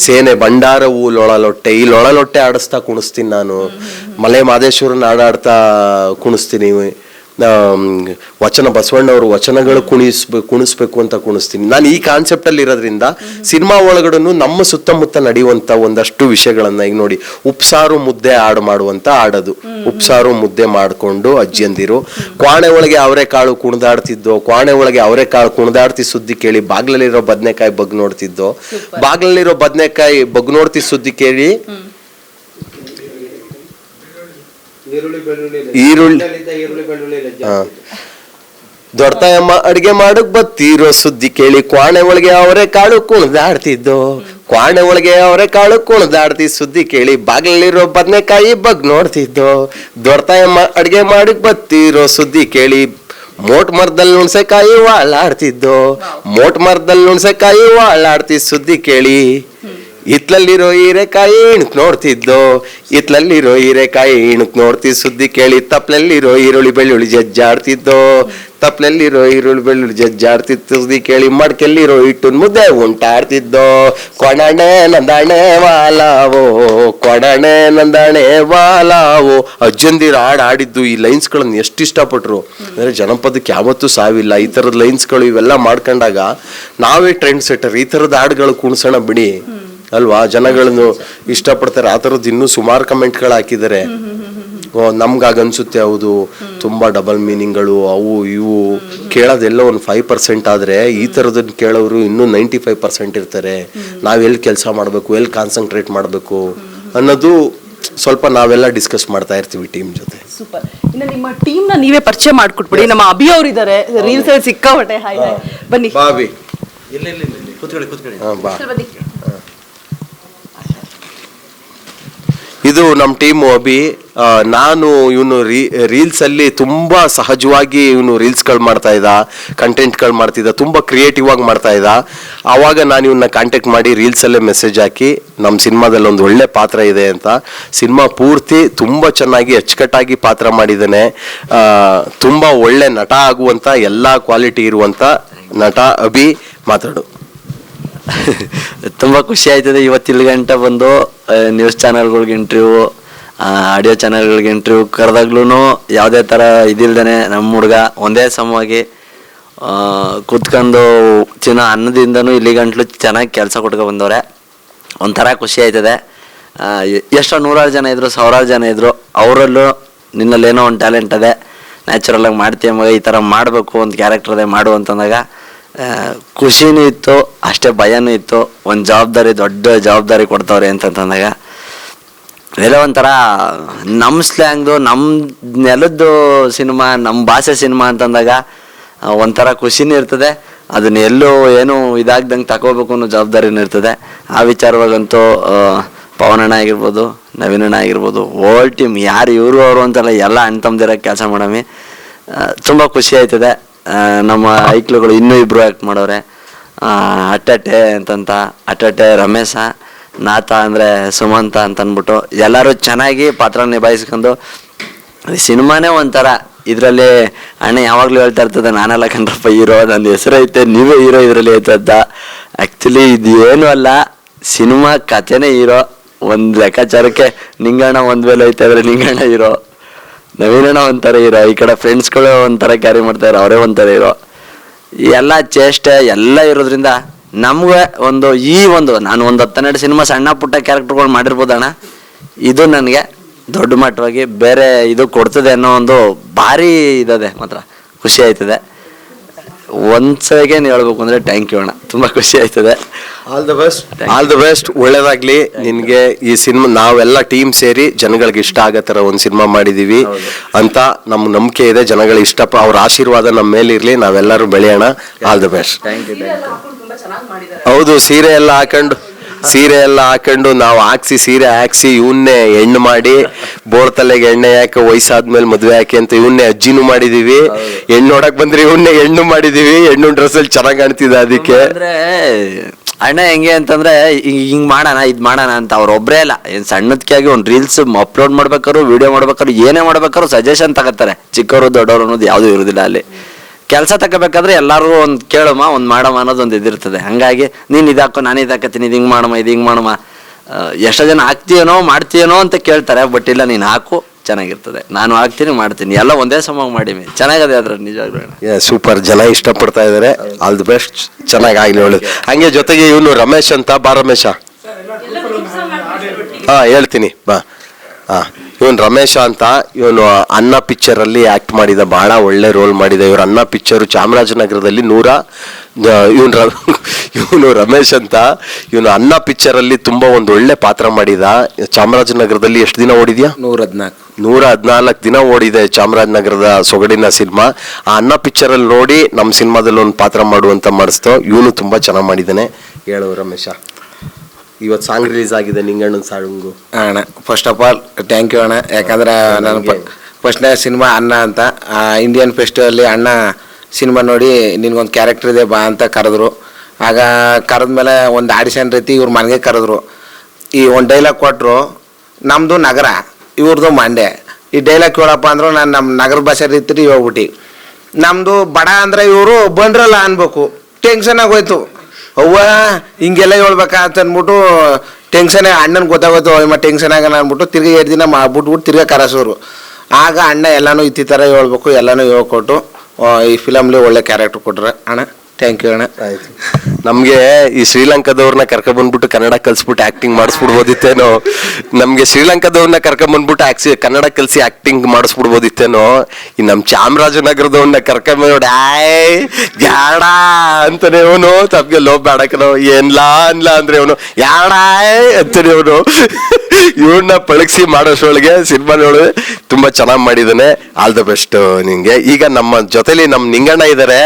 ಸೇನೆ ಭಂಡಾರವು ಲೊಳಲೊಟ್ಟೆ. ಈ ಲೊಳಲೊಟ್ಟೆ ಆಡಿಸ್ತಾ ಕುಣಿಸ್ತೀನಿ ನಾನು. ಮಲೆ ಮಾದೇಶ್ವರನ ಹಾಡಾಡ್ತಾ ಕುಣಿಸ್ತೀನಿ. ಬಸವಣ್ಣವರು ವಚನಗಳು ಕುಣಿಸ್ಬೇಕು ಅಂತ ಕುಣಿಸ್ತೀನಿ. ನಾನು ಈ ಕಾನ್ಸೆಪ್ಟ್ ಅಲ್ಲಿ ಇರೋದ್ರಿಂದ ಸಿನಿಮಾ ಒಳಗಡೆನು ನಮ್ಮ ಸುತ್ತಮುತ್ತ ನಡೆಯುವಂತ ಒಂದಷ್ಟು ವಿಷಯಗಳನ್ನ, ಈಗ ನೋಡಿ, ಉಪ್ಸಾರು ಮುದ್ದೆ ಹಾಡು ಮಾಡುವಂತ ಹಾಡೋದು. ಉಪ್ಸಾರು ಮುದ್ದೆ ಮಾಡ್ಕೊಂಡು ಅಜ್ಜಿಯಂದಿರು ಕ್ವಾಣೆ ಒಳಗೆ ಅವರೆಕಾಳು ಕುಣಿದಾಡ್ತಿದ್ದೋ, ಕ್ವಾಣೆ ಒಳಗೆ ಅವರೆಕಾಳು ಕುಣಿದಾಡ್ತಿ ಸುದ್ದಿ ಕೇಳಿ ಬಾಗ್ಲಲ್ಲಿರೋ ಬದ್ನೆಕಾಯಿ ಬಗ್ ನೋಡ್ತಿದ್ದೋ, ಬಾಗ್ಲಲ್ಲಿರೋ ಬದ್ನೆಕಾಯಿ ಬಗ್ ನೋಡ್ತಿ ಸುದ್ದಿ ಕೇಳಿ ದೊಡ್ಡಮ್ಮ ಅಡಿಗೆ ಮಾಡಕ್ ಬತ್ತೀರೋ ಸುದ್ದಿ ಕೇಳಿ ಕ್ವಾಣೆ ಒಳಗೆ ಅವರೇ ಕಾಳು ಕುಣಿದಾಡ್ತಿದ್ದೋ, ಕ್ವಾಣೆ ಒಳಗೆ ಅವರೇ ಕಾಳು ಕುಣಿದಾಡ್ತಿ ಸುದ್ದಿ ಕೇಳಿ ಬಾಗಿಲಿರೋ ಬದ್ನೆಕಾಯಿ ಬಗ್ ನೋಡ್ತಿದ್ದೋ, ದೊಡ್ಡಮ್ಮ ಅಡಿಗೆ ಮಾಡಕ್ ಬತ್ತೀರೋ ಸುದ್ದಿ ಕೇಳಿ ಮೋಟ್ ಮರದಲ್ಲಿ ಹುಣ್ಸೆಕಾಯಿ ವಾಳಾಡ್ತಿದ್ದೋ, ಮೋಟ್ ಮರದಲ್ಲಿ ಹುಣ್ಸೆಕಾಯಿ ವಾಳಾಡ್ತಿ ಸುದ್ದಿ ಕೇಳಿ ಇತ್ಲಲ್ಲಿರೋ ಹೀರೆಕಾಯಿ ಇಣಕ್ ನೋಡ್ತಿದ್ದೋ, ಇತ್ಲಲ್ಲಿರೋ ಹೀರೆಕಾಯಿ ಇಣಕ್ ನೋಡ್ತಿ ಸುದ್ದಿ ಕೇಳಿ ತಪ್ಲಲ್ಲಿರೋ ಈರುಳ್ಳಿ ಬೆಳ್ಳುಳ್ಳಿ ಜಜ್ಜಾಡ್ತಿದ್ದೋ, ತಪ್ಲಲ್ಲಿರೋ ಈರುಳ್ಳಿ ಬೆಳ್ಳುಳ್ಳಿ ಜಜ್ಜಾಡ್ತಿತ್ತು ಸುದ್ದಿ ಕೇಳಿ ಮಡ್ಕೆಲ್ಲಿರೋ ಹಿಟ್ಟನ್ ಮುದ್ದೆ ಉಂಟಾಡ್ತಿದ್ದೋ, ಕೊಣಣೆ ನಂದಾಣೆ ವಾಲಾವೋ, ಕೊಣಣೆ ನಂದಾಣೆ ವಾಲಾವೋ. ಅಜ್ಜಂದಿರ ಹಾಡು ಆಡಿದ್ದು ಈ ಲೈನ್ಸ್ಗಳನ್ನ ಎಷ್ಟು ಇಷ್ಟಪಟ್ರು ಅಂದ್ರೆ, ಜನಪದಕ್ಕೆ ಯಾವತ್ತೂ ಸಾವಿಲ್ಲ. ಈ ಥರದ ಲೈನ್ಸ್ಗಳು ಇವೆಲ್ಲ ಮಾಡ್ಕೊಂಡಾಗ ನಾವೇ ಟ್ರೆಂಡ್ ಸೆಟ್ಟರ್. ಈ ಥರದ ಹಾಡುಗಳು ಕುಣಿಸೋಣ ಬಿಡಿ ಅಲ್ವಾ, ಜನಗಳನ್ನು ಇಷ್ಟಪಡ್ತಾರೆ. ಆ ಥರದ್ದು ಇನ್ನೂ ಸುಮಾರು ಕಮೆಂಟ್ಗಳು ಹಾಕಿದ್ದಾರೆ. ನಮ್ಗಾಗನ್ಸುತ್ತೆ ಹೌದು ತುಂಬಾ ಡಬಲ್ ಮೀನಿಂಗ್ಗಳು ಅವು ಇವು ಕೇಳೋದೆಲ್ಲ ಒಂದು 5% ಆದ್ರೆ ಈ ಥರದನ್ನ ಕೇಳೋರು ಇನ್ನೂ 95% ಇರ್ತಾರೆ. ನಾವೆಲ್ಲಿ ಕೆಲಸ ಮಾಡಬೇಕು, ಎಲ್ಲಿ ಕಾನ್ಸಂಟ್ರೇಟ್ ಮಾಡಬೇಕು ಅನ್ನೋದು ಸ್ವಲ್ಪ ನಾವೆಲ್ಲ ಡಿಸ್ಕಸ್ ಮಾಡ್ತಾ ಇರ್ತೀವಿ ಟೀಮ್ ಜೊತೆ. ಸೂಪರ್. ಇನ್ನು ನಿಮ್ಮ ಟೀಮ್ ನ ನೀವೇ ಪರಿಚಯ ಮಾಡ್ಕೊಟ್ಬಿಡಿ. ನಮ್ಮ ಅಭಿ ಅವ್ರು ಇದ್ದಾರೆ, ರೀಲ್ಸ್ ಅಲ್ಲಿ ಸಿಕ್ಕಾಪಟ್ಟೆ. ಹಾಯ್ ಬನ್ನಿ. ಬಾಬಿ ಇದು ನಮ್ಮ ಟೀಮ್. ಅಭಿ, ನಾನು ಇವನು ರೀಲ್ಸ್ ಅಲ್ಲಿ ತುಂಬಾ ಸಹಜವಾಗಿ ಇವನು ರೀಲ್ಸ್ಗಳು ಮಾಡ್ತಾ ಇದ್ದ, ಕಂಟೆಂಟ್ಗಳು ಮಾಡ್ತಿದ್ದ, ತುಂಬಾ ಕ್ರಿಯೇಟಿವ್ ಆಗಿ ಮಾಡ್ತಾ ಇದ್ದ. ಆವಾಗ ನಾನು ಇವನ್ನ ಕಾಂಟ್ಯಾಕ್ಟ್ ಮಾಡಿ ರೀಲ್ಸ್ ಅಲ್ಲೇ ಮೆಸೇಜ್ ಹಾಕಿ ನಮ್ಮ ಸಿನಿಮಾದಲ್ಲಿ ಒಂದು ಒಳ್ಳೆ ಪಾತ್ರ ಇದೆ ಅಂತ. ಸಿನಿಮಾ ಪೂರ್ತಿ ತುಂಬಾ ಚೆನ್ನಾಗಿ ಅಚ್ಚುಕಟ್ಟಾಗಿ ಪಾತ್ರ ಮಾಡಿದ್ದಾನೆ. ತುಂಬಾ ಒಳ್ಳೆ ನಟ ಆಗುವಂತ ಎಲ್ಲಾ ಕ್ವಾಲಿಟಿ ಇರುವಂತ ನಟ ಅಭಿ. ಮಾತಾಡು. ತುಂಬ ಖುಷಿ ಆಯ್ತದೆ ಇವತ್ತು ಇಲ್ಲಿ ಗಂಟೆ ಬಂದು ನ್ಯೂಸ್ ಚಾನಲ್ಗಳಿಗೆ ಇಂಟರ್ವ್ಯೂ, ಆಡಿಯೋ ಚಾನಲ್ಗಳಿಗೆ ಇಂಟರ್ವ್ಯೂ ಕರೆದಾಗ್ಲೂ ಯಾವುದೇ ಥರ ಇದಿಲ್ದೇ ನಮ್ಮ ಹುಡುಗ ಒಂದೇ ಸಮವಾಗಿ ಕೂತ್ಕೊಂಡು ಅನ್ನದಿಂದನೂ ಇಲ್ಲಿ ಗಂಟ್ಲು ಚೆನ್ನಾಗಿ ಕೆಲಸ ಕೊಟ್ಕೊ ಬಂದವ್ರೆ. ಒಂಥರ ಖುಷಿ ಆಯ್ತದೆ. ಎಷ್ಟೋ 100 ಜನ ಇದ್ರು, 1000 ಜನ ಇದ್ರು, ಅವರಲ್ಲೂ ನಿನ್ನಲ್ಲೇನೋ ಒಂದು ಟ್ಯಾಲೆಂಟ್ ಅದೇ, ನ್ಯಾಚುರಲಾಗಿ ಮಾಡ್ತೀಯ ಮಗ, ಈ ಥರ ಮಾಡಬೇಕು, ಒಂದು ಕ್ಯಾರೆಕ್ಟರ್ ಅದೇ ಮಾಡು ಅಂತಂದಾಗ ಖುಷಿನೂ ಇತ್ತು, ಅಷ್ಟೇ ಭಯನೂ ಇತ್ತು. ಒಂದು ಜವಾಬ್ದಾರಿ, ದೊಡ್ಡ ಜವಾಬ್ದಾರಿ ಕೊಡ್ತವ್ರೆ ಅಂತಂದಾಗ ಎಲ್ಲ ಒಂಥರ ನಮ್ಮ ಸ್ಲ್ಯಾಂಗ್ದು, ನಮ್ಮ ನೆಲದ್ದು ಸಿನಿಮಾ, ನಮ್ಮ ಭಾಷೆ ಸಿನಿಮಾ ಅಂತಂದಾಗ ಒಂಥರ ಖುಷಿನೂ ಇರ್ತದೆ, ಅದನ್ನ ಎಲ್ಲೂ ಏನು ಇದಾಗ್ದಂಗೆ ತಗೋಬೇಕು ಅನ್ನೋ ಜವಾಬ್ದಾರಿನೂ ಇರ್ತದೆ. ಆ ವಿಚಾರವಾಗಂತೂ ಪವನಣ್ಣ ಆಗಿರ್ಬೋದು, ನವೀನಣ್ಣ ಆಗಿರ್ಬೋದು, ಓಲ್ ಟೀಮ್ ಯಾರು ಇವರು ಅವರು ಅಂತಲ್ಲ, ಎಲ್ಲ ಅಣ್ಣ ತಮ್ಮದಿರ ಕೆಲಸ ಮಾಡಮಿ. ತುಂಬ ಖುಷಿ ಆಯ್ತದೆ. ನಮ್ಮ ಐಕ್ಳುಗಳು ಇನ್ನೂ ಇಬ್ಬರು ಆ್ಯಕ್ಟ್ ಮಾಡೋರೆ, ಅಟ್ಟೆ ಅಂತಂತ, ಅಟ್ಟೆ ರಮೇಶ, ನಾಥ ಅಂದರೆ ಸುಮಂತ ಅಂತ ಅಂದ್ಬಿಟ್ಟು ಎಲ್ಲರೂ ಚೆನ್ನಾಗಿ ಪಾತ್ರ ನಿಭಾಯಿಸ್ಕೊಂಡು ಸಿನಿಮಾನೇ ಒಂಥರ. ಇದರಲ್ಲಿ ಅಣ್ಣ ಯಾವಾಗಲೂ ಹೇಳ್ತಾ ಇರ್ತದೆ, ನಾನೆಲ್ಲ ಕಣ್ರಪ್ಪ ಹೀರೋ, ನನ್ನ ಹೆಸರು ಐತೆ, ನೀವೇ ಹೀರೋ ಇದರಲ್ಲಿ ಐತದ್ದ. ಆ್ಯಕ್ಚುಲಿ ಇದು ಏನೂ ಅಲ್ಲ, ಸಿನಿಮಾ ಕಥೆನೇ ಹೀರೋ. ಒಂದು ಲೆಕ್ಕಾಚಾರಕ್ಕೆ ನಿಂಗಣ್ಣ ಒಂದು ವೇಳೆ ಐತೆ ಅಂದರೆ ನಿಂಗಣ್ಣ ಹೀರೋ, ನವೀನಣ್ಣ ಒಂಥರ ಹೀರೋ, ಈ ಕಡೆ ಫ್ರೆಂಡ್ಸ್ಗಳು ಒಂಥರ ಕ್ಯಾರಿ ಮಾಡ್ತಾರೆ, ಅವರೇ ಒಂಥರ ಹೀರೋ. ಎಲ್ಲ ಚೇಷ್ಟೆ ಎಲ್ಲ ಇರೋದ್ರಿಂದ ನಮ್ಗೆ ನಾನು ಒಂದು 10-12 ಸಿನಿಮಾ ಸಣ್ಣ ಪುಟ್ಟ ಕ್ಯಾರೆಕ್ಟರ್ಗಳು ಮಾಡಿರ್ಬೋದಣ್ಣ, ಇದು ನನಗೆ ದೊಡ್ಡ ಮಟ್ಟವಾಗಿ ಬೇರೆ ಇದು ಕೊಡ್ತದೆ ಅನ್ನೋ ಒಂದು ಭಾರಿ ಇದಾದೆ. ಮಾತ್ರ ಖುಷಿ ಆಯ್ತದೆ. ಒಂದ್ಸಲಿಗೆ ಹೇಳ್ಬೇಕು ಅಂದರೆ ಥ್ಯಾಂಕ್ ಯು ಅಣ್ಣ, ತುಂಬ ಖುಷಿ ಆಯ್ತದೆ. ಆಲ್ ದ ಬೆಸ್ಟ್, ಒಳ್ಳೇದಾಗ್ಲಿ ನಿನ್ಗೆ. ಈ ಸಿನಿಮಾ ನಾವೆಲ್ಲ ಟೀಮ್ ಸೇರಿ ಜನಗಳಿಗೆ ಇಷ್ಟ ಆಗೋ ಥರ ಒಂದು ಸಿನಿಮಾ ಮಾಡಿದೀವಿ ಅಂತ ನಮ್ಗೆ ನಂಬಿಕೆ ಇದೆ. ಜನಗಳ ಅವ್ರ ಆಶೀರ್ವಾದ ನಮ್ಮ ಮೇಲೆ ಇರ್ಲಿ, ನಾವೆಲ್ಲರೂ ಬೆಳೆಯೋಣ. All the best. ಹೌದು, ಸೀರೆ ಎಲ್ಲ ಹಾಕೊಂಡು ನಾವು ಸೀರೆ ಹಾಕ್ಸಿ ಇವನ್ನೇ ಹೆಣ್ಣು ಮಾಡಿ, ಬೋಳ್ ತಲೆಗೆ ಎಣ್ಣೆ ಯಾಕೆ ವಯಸ್ಸಾದ್ಮೇಲೆ ಮದ್ವೆ ಯಾಕೆ ಅಂತ ಇವನ್ನೇ ಅಜ್ಜಿನೂ ಮಾಡಿದೀವಿ. ಹೆಣ್ಣು ನೋಡಕ್ ಬಂದ್ರೆ ಇವನ್ನೇ ಹೆಣ್ಣು ಮಾಡಿದೀವಿ. ಹೆಣ್ಣು ಡ್ರೆಸ್ ಅಲ್ಲಿ ಚೆನ್ನಾಗ್ ಕಾಣ್ತಿದೆ. ಅದಕ್ಕೆ ಅಂದ್ರೆ ಅಣ್ಣ ಹೆಂಗೆ ಅಂತಂದ್ರೆ ಹಿಂಗ್ ಮಾಡೋಣ ಇದ್ ಮಾಡೋಣ ಅಂತ ಅವ್ರೊಬ್ರೇ ಅಲ್ಲ, ಏನ್ ಸಣ್ಣದಕ್ಕಾಗಿ ಒಂದು ರೀಲ್ಸ್ ಅಪ್ಲೋಡ್ ಮಾಡ್ಬೇಕಾದ್ರು, ವಿಡಿಯೋ ಮಾಡ್ಬೇಕಾದ್ರು, ಏನೇ ಮಾಡ್ಬೇಕಾದ್ರು ಸಜೆಷನ್ ತಗೋತಾರೆ. ಚಿಕ್ಕವರು ದೊಡ್ಡವರು ಅನ್ನೋದು ಯಾವ್ದು ಇರುದಿಲ್ಲ. ಅಲ್ಲಿ ಕೆಲಸ ತಗೋಬೇಕಾದ್ರೆ ಎಲ್ಲರೂ ಒಂದು ಕೇಳಮ್ಮ, ಒಂದು ಮಾಡಮ್ಮ ಅನ್ನೋದು ಒಂದು ಇದಿರ್ತದೆ. ಹಂಗಾಗಿ ನೀನು ಇದಾಕೋ, ನಾನು ಇದಾಕತ್ತೀನಿ, ಇದು ಹಿಂಗೆ ಮಾಡಮ್ಮ, ಇದು ಹಿಂಗೆ ಮಾಡಮ್ಮ. ಎಷ್ಟೋ ಜನ ಹಾಕ್ತೀಯನೋ ಮಾಡ್ತೀಯನೋ ಅಂತ ಕೇಳ್ತಾರೆ. ಬಟ್ ಇಲ್ಲ, ನೀನು ಹಾಕು, ಚೆನ್ನಾಗಿರ್ತದೆ. ನಾನು ಹಾಕ್ತೀನಿ, ಮಾಡ್ತೀನಿ, ಎಲ್ಲ ಒಂದೇ ಸಮ ಮಾಡಿಮಿ, ಚೆನ್ನಾಗದೆ ಅದ್ರ ನಿಜವಾಗ್ಲೂ. ಸೂಪರ್, ಜನ ಇಷ್ಟಪಡ್ತಾ ಇದಾರೆ. ಆಲ್ ದಿ ಬೆಸ್ಟ್, ಚೆನ್ನಾಗಿ ಒಳ್ಳೇದು. ಹಂಗೆ ಜೊತೆಗೆ ಇವನು ರಮೇಶ್ ಅಂತ, ಬಾ ರಮೇಶ. ಹೇಳ್ತೀನಿ ಬಾ. ಇವನು ರಮೇಶ ಅಂತ, ಇವನು ಅನ್ನ ಪಿಕ್ಚರ್ ಅಲ್ಲಿ ಆಕ್ಟ್ ಮಾಡಿದ, ಬಹಳ ಒಳ್ಳೆ ರೋಲ್ ಮಾಡಿದ. ಇವ್ರ ಅನ್ನ ಪಿಕ್ಚರ್ ಚಾಮರಾಜನಗರದಲ್ಲಿ ಇವನು ರಮೇಶ್ ಅಂತ, ಇವನು ಅನ್ನ ಪಿಕ್ಚರ್ ಅಲ್ಲಿ ತುಂಬಾ ಒಂದು ಒಳ್ಳೆ ಪಾತ್ರ ಮಾಡಿದ. ಚಾಮರಾಜನಗರದಲ್ಲಿ ಎಷ್ಟು ದಿನ ಓಡಿದ್ಯಾ? 114 ದಿನ ಓಡಿದೆ ಚಾಮರಾಜನಗರದ ಸೊಗಡಿನ ಸಿನಿಮಾ. ಆ ಅನ್ನ ಪಿಕ್ಚರ್ ಅಲ್ಲಿ ನೋಡಿ ನಮ್ಮ ಸಿನಿಮಾದಲ್ಲಿ ಒಂದು ಪಾತ್ರ ಮಾಡುವಂತ ಮಾಡಿಸ್ತೋ. ಇವನು ತುಂಬಾ ಚೆನ್ನಾಗಿ ಮಾಡಿದ್ದಾನೆ. ಹೇಳು ರಮೇಶ. ಇವತ್ತು ಸಾಂಗ್ ರಿಲೀಸ್ ಆಗಿದೆ, ನಿಂಗಣ್ಣನ ಸಾಂಗು. ಅಣ್ಣ first of all thank you ಅಣ್ಣ. ಯಾಕಂದ್ರೆ ನಾನು ಫಸ್ಟ್ನೇ ಸಿನಿಮಾ ಅಣ್ಣ ಅಂತ, ಇಂಡಿಯನ್ ಫೆಸ್ಟಿವಲ್ಲಿ ಅಣ್ಣ ಸಿನಿಮಾ ನೋಡಿ ನಿನ್ಗೊಂದು ಕ್ಯಾರೆಕ್ಟರ್ ಇದೆ ಬಾ ಅಂತ ಕರೆದ್ರು. ಆಗ ಕರೆದ್ಮೇಲೆ ಒಂದು ಆಡಿಷನ್ ರೀತಿ ಇವ್ರ ಮನೆಗೆ ಕರೆದ್ರು. ಈ ಒಂದು ಡೈಲಾಗ್ ಕೊಟ್ಟರು, ನಮ್ಮದು ನಗರ, ಇವ್ರದ್ದು ಮಂಡ್ಯ. ಈ ಡೈಲಾಗ್ ಕೇಳಪ್ಪ ಅಂದರು, ನಾನು ನಮ್ಮ ನಗರ ಭಾಷೆ ರೀತಿ ಹೋಗ್ಬಿಟ್ಟು, ನಮ್ಮದು ಬಡ ಅಂದರೆ ಇವರು ಬಂದ್ರಲ್ಲ ಅನ್ಬೇಕು. ಟೆನ್ಷನ್ ಆಗೋಯ್ತು. ಅವ್ವ ಹಿಂಗೆಲ್ಲ ಹೇಳ್ಬೇಕಾ ಅಂತ ಅಂದ್ಬಿಟ್ಟು ಟೆನ್ಷನ್, ಅಣ್ಣನ ಗೊತ್ತಾಗೋಯ್ತು ಅಮ್ಮ ಟೆನ್ಷನ್ ಆಗೋಣ ಅಂದ್ಬಿಟ್ಟು ತಿರ್ಗಿ 2 ದಿನ ಬಿಟ್ಬಿಟ್ಟು ತಿರ್ಗಿ ಕರೆಸೋರು. ಆಗ ಅಣ್ಣ ಎಲ್ಲನೂ ಈ ಥರ ಹೇಳ್ಬೇಕು, ಎಲ್ಲನೂ ಹೇಳ್ಕೊಟ್ಟು ಈ ಫಿಲಮ್ಲಿ ಒಳ್ಳೆ ಕ್ಯಾರೆಕ್ಟರ್ ಕೊಟ್ರೆ ಅಣ್ಣ. ಥ್ಯಾಂಕ್ ಯು ಅಣ್ಣ. ಆಯ್ತು. ನಮ್ಗೆ ಈ ಶ್ರೀಲಂಕಾದವ್ರನ್ನ ಕರ್ಕೊಂಡ್ಬಂದ್ಬಿಟ್ಟು ಕನ್ನಡ ಕಲ್ಸ್ಬಿಟ್ಟು ಆಕ್ಟಿಂಗ್ ಮಾಡಿಸ್ಬಿಡ್ಬೋದಿತ್ತೇನೋ. ನಮ್ಗೆ ಶ್ರೀಲಂಕಾದವ್ರನ್ನ ಕರ್ಕೊಂಡ್ಬಂದ್ಬಿಟ್ಟು ಕನ್ನಡ ಕಲ್ಸಿ ಆಕ್ಟಿಂಗ್ ಮಾಡಿಸ್ಬಿಡ್ಬೋದಿತ್ತೇನೋ. ಈ ನಮ್ ಚಾಮರಾಜನಗರದವ್ರನ್ನ ಕರ್ಕೊಂಡ್ಬಂದ್ಬಿಟ್ಟು ಯಾಡ ಅಂತಾನೆ ಅವನು, ತಮ್ಗೆ ಲೋ ಬೇಡಕನೋ ಏನ್ಲಾ ಅನ್ಲಾ ಅಂದ್ರೆ ಅವನು ಯಾಡಾಯ್ ಅಂತಾನೆ ಅವನು. ಇವನ್ನ ಪಳಗಿಸಿ ಮಾಡೋಷ್ರೊಳಗೆ ಸಿನಿಮಾದೊಳಗೆ ತುಂಬಾ ಚೆನ್ನಾಗಿ ಮಾಡಿದ್ದಾನೆ. ಆಲ್ ದ ಬೆಸ್ಟ್ ನಿಂಗೆ. ಈಗ ನಮ್ಮ ಜೊತೆಲಿ ನಮ್ ನಿಂಗಣ್ಣ ಇದ್ದಾರೆ.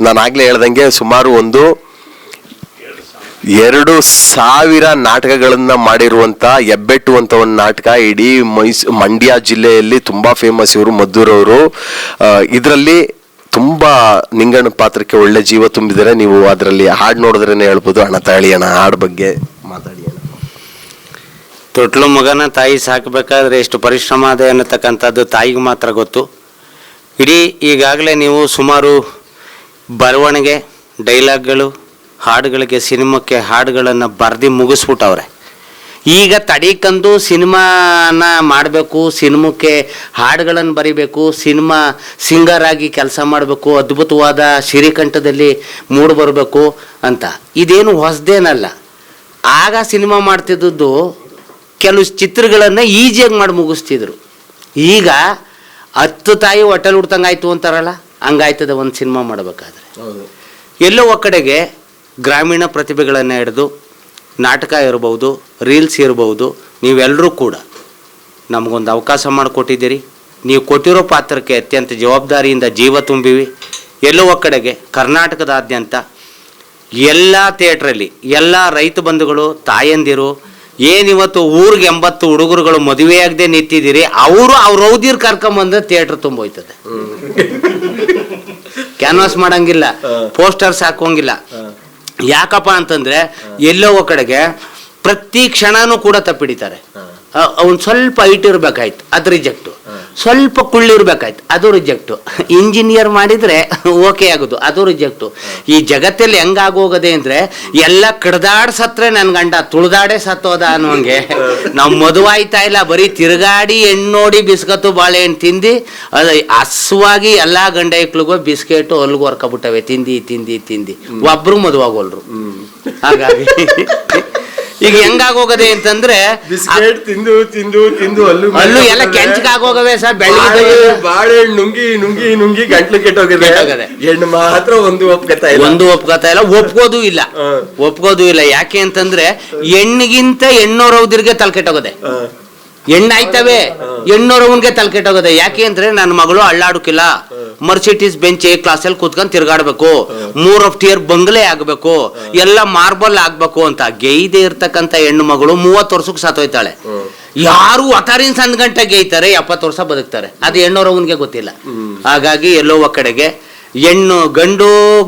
ನಾನು ಆಗ್ಲೇ ಹೇಳ್ದಂಗೆ ಸುಮಾರು 2,000 ನಾಟಕಗಳನ್ನ ಮಾಡಿರುವಂತ ಹೆಬ್ಬೆಟ್ಟು ಅಂತ ಒಂದು ನಾಟಕ ಇಡೀ ಮಂಡ್ಯ ಜಿಲ್ಲೆಯಲ್ಲಿ ತುಂಬಾ ಫೇಮಸ್. ಇವರು ಮದ್ದೂರವರು. ಇದರಲ್ಲಿ ತುಂಬಾ ನಿಂಗಣ್ಣ ಪಾತ್ರಕ್ಕೆ ಒಳ್ಳೆ ಜೀವ ತುಂಬಿದ್ದಾರೆ. ನೀವು ಅದರಲ್ಲಿ ಹಾಡು ನೋಡಿದ್ರೇನೆ ಹೇಳ್ಬೋದು. ಅಣ್ಣ ತಾಳಿ ಅಣ್ಣ ಹಾಡು ಬಗ್ಗೆ ಮಾತಾಡಿ. ತೊಟ್ಲು ಮಗನ ತಾಯಿ ಸಾಕಬೇಕಾದ್ರೆ ಎಷ್ಟು ಪರಿಶ್ರಮ ಇದೆ ಅನ್ನತಕ್ಕಂಥದ್ದು ತಾಯಿಗೆ ಮಾತ್ರ ಗೊತ್ತು. ಇಡೀ ಈಗಾಗಲೇ ನೀವು ಸುಮಾರು ಬರವಣಿಗೆ, ಡೈಲಾಗ್ಗಳು, ಹಾಡುಗಳಿಗೆ, ಸಿನಿಮಾಕ್ಕೆ ಹಾಡುಗಳನ್ನು ಬರೆದು ಮುಗಿಸ್ಬಿಟ್ಟವ್ರೆ. ಈಗ ತಡೀಕಂದು ಸಿನಿಮಾನ ಮಾಡಬೇಕು, ಸಿನಿಮಾಕ್ಕೆ ಹಾಡುಗಳನ್ನು ಬರೀಬೇಕು, ಸಿನಿಮಾ ಸಿಂಗರ್ ಆಗಿ ಕೆಲಸ ಮಾಡಬೇಕು, ಅದ್ಭುತವಾದ ಶ್ರೀಕಂಠದಲ್ಲಿ ಮೂಡಿ ಬರಬೇಕು ಅಂತ. ಇದೇನು ಹೊಸದೇನಲ್ಲ. ಆಗ ಸಿನಿಮಾ ಮಾಡ್ತಿದ್ದದ್ದು ಕೆಲವು ಚಿತ್ರಗಳನ್ನು ಈಜಿಯಾಗಿ ಮಾಡಿ ಮುಗಿಸ್ತಿದ್ರು. ಈಗ 10 ತಾಯಿ ಹೊಟ್ಟೆಲ್ ಹುಡ್ತಂಗೆ ಆಯಿತು ಅಂತಾರಲ್ಲ, ಹಂಗಾಯ್ತದೆ ಒಂದು ಸಿನಿಮಾ ಮಾಡಬೇಕಾದ್ರೆ. ಎಲ್ಲೋ ಒಕ್ಕಡೆಗೆ ಗ್ರಾಮೀಣ ಪ್ರತಿಭೆಗಳನ್ನು ಹಿಡಿದು ನಾಟಕ ಇರ್ಬೋದು, ರೀಲ್ಸ್ ಇರ್ಬೋದು, ನೀವೆಲ್ಲರೂ ಕೂಡ ನಮಗೊಂದು ಅವಕಾಶ ಮಾಡಿಕೊಟ್ಟಿದ್ದೀರಿ. ನೀವು ಕೊಟ್ಟಿರೋ ಪಾತ್ರಕ್ಕೆ ಅತ್ಯಂತ ಜವಾಬ್ದಾರಿಯಿಂದ ಜೀವ ತುಂಬಿವಿ. ಎಲ್ಲೋ ಕಡೆಗೆ ಕರ್ನಾಟಕದಾದ್ಯಂತ ಎಲ್ಲ ಥಿಯೇಟ್ರಲ್ಲಿ ಎಲ್ಲ ರೈತ ಬಂಧುಗಳು, ತಾಯಂದಿರು, ಏನಿವತ್ತು ಊರಿಗೆ 80 ಹುಡುಗರುಗಳು ಮದುವೆಯಾಗದೆ ನಿಂತಿದ್ದೀರಿ, ಅವರು ಅವ್ರ ರೌದಿರ್ ಕರ್ಕೊಂಬಂದ್ರೆ ಥಿಯೇಟ್ರ್ ತುಂಬೋಯ್ತದೆ. ಕ್ಯಾನ್ವಾಸ್ ಮಾಡಂಗಿಲ್ಲ, ಪೋಸ್ಟರ್ಸ್ ಹಾಕೋಂಗಿಲ್ಲ. ಯಾಕಪ್ಪ ಅಂತಂದ್ರೆ ಎಲ್ಲೋ ಕಡೆಗೆ ಪ್ರತಿ ಕ್ಷಣನೂ ಕೂಡ ತಪ್ಪಿಡಿತಾರೆ. ಅವ್ನು ಸ್ವಲ್ಪ ಹೈಟ್ ಇರ್ಬೇಕಾಯ್ತು, ಅದು ರಿಜೆಕ್ಟು. ಸ್ವಲ್ಪ ಕುಳ್ಳಿರ್ಬೇಕಾಯ್ತು, ಅದು ರಿಜೆಕ್ಟು. ಇಂಜಿನಿಯರ್ ಮಾಡಿದ್ರೆ ಓಕೆ ಆಗೋದು, ಅದು ರಿಜೆಕ್ಟು. ಈ ಜಗತ್ತಲ್ಲಿ ಹೆಂಗಾಗೋಗದೆ ಅಂದ್ರೆ ಎಲ್ಲ ಕಡ್ದಾಡ್ ಸತ್ರೆ ನನ್ ಗಂಡ ತುಳ್ದಾಡೆ ಸತ್ತೋದ ಅನ್ನೋಂಗೆ ನಾವು ಮದುವಾಯ್ತಾ ಇಲ್ಲ, ಬರೀ ತಿರುಗಾಡಿ ಹೆಣ್ಣು ನೋಡಿ ಬಿಸ್ಕತ್ತು ಬಾಳೆಹಣ್ಣು ತಿಂದು ಅದು ಹಸುವಾಗಿ ಎಲ್ಲಾ ಗಂಡ ಹೆಕ್ಳಿಗೂ ಬಿಸ್ಕೆಟು ಅಲ್ಗೂ ಹೊರ್ಕೊಬಿಟ್ಟವೆ ತಿಂದಿ ತಿಂದಿ ತಿಂದಿ, ಒಬ್ರು ಮದುವಾಗೋಲ್ರು. ಹಾಗಾಗಿ ಈಗ ಹೆಂಗಾಗೋಗದೆ ಅಂತಂದ್ರೆ ಬಿಸ್ಕೆಟ್ ತಿಂದು ತಿಂದು ತಿಂದು ಅಲ್ಲೂ ಎಲ್ಲ ಕೆಂಚಗಾಗೋಗವೆ ಸರ್. ಬೆಳಗ್ಗೆ ಬಾಳೆ ನುಂಗಿ ನುಂಗಿ ನುಂಗಿ ಗಂಟ್ಲು ಕೆಟ್ಟೋಗಿದೆ. ಹೆಣ್ಣು ಮಾತ್ರ ಒಂದು ಒಪ್ಕೋತಾ ಇಲ್ಲ, ಒಪ್ಕೋದು ಇಲ್ಲ. ಯಾಕೆ ಅಂತಂದ್ರೆ ಹೆಣ್ಣಿಗಿಂತ ಹೆಣ್ಣೋರವ್ದಿರ್ಗೆ ತಲೆ ಕೆಟ್ಟೋಗದೆ. ಹೆಣ್ಣಾಯ್ತವೆ, ಹೆಣ್ಣೋರವನ್ಗೆ ತಲೆ ಕೆಟ್ಟೋಗದೆ. ಯಾಕೆ ಅಂದ್ರೆ ನನ್ನ ಮಗಳು ಅಳ್ಳಾಡಕ್ಕಿಲ್ಲ, ಮರ್ಸಿಟೀಸ್ ಬೆಂಚ್ ಎ ಕ್ಲಾಸಲ್ಲಿ ಕೂತ್ಕೊಂಡು ತಿರ್ಗಾಡ್ಬೇಕು, 3 tier ಬಂಗ್ಲೆ ಆಗ್ಬೇಕು, ಎಲ್ಲ ಮಾರ್ಬಲ್ ಆಗ್ಬೇಕು ಅಂತ ಗೈದೆ ಇರ್ತಕ್ಕಂಥ ಹೆಣ್ಣು ಮಗಳು 30 ವರ್ಷಕ್ಕೆ ಸತ್ತೋಯ್ತಾಳೆ. ಯಾರು 10 ಗಂಟೆ ಗೇಯ್ತಾರೆ, 70 ವರ್ಷ ಬದುಕ್ತಾರೆ. ಅದು ಹೆಣ್ಣೋರವನ್ಗೆ ಗೊತ್ತಿಲ್ಲ. ಹಾಗಾಗಿ ಎಲ್ಲೋ ಕಡೆಗೆ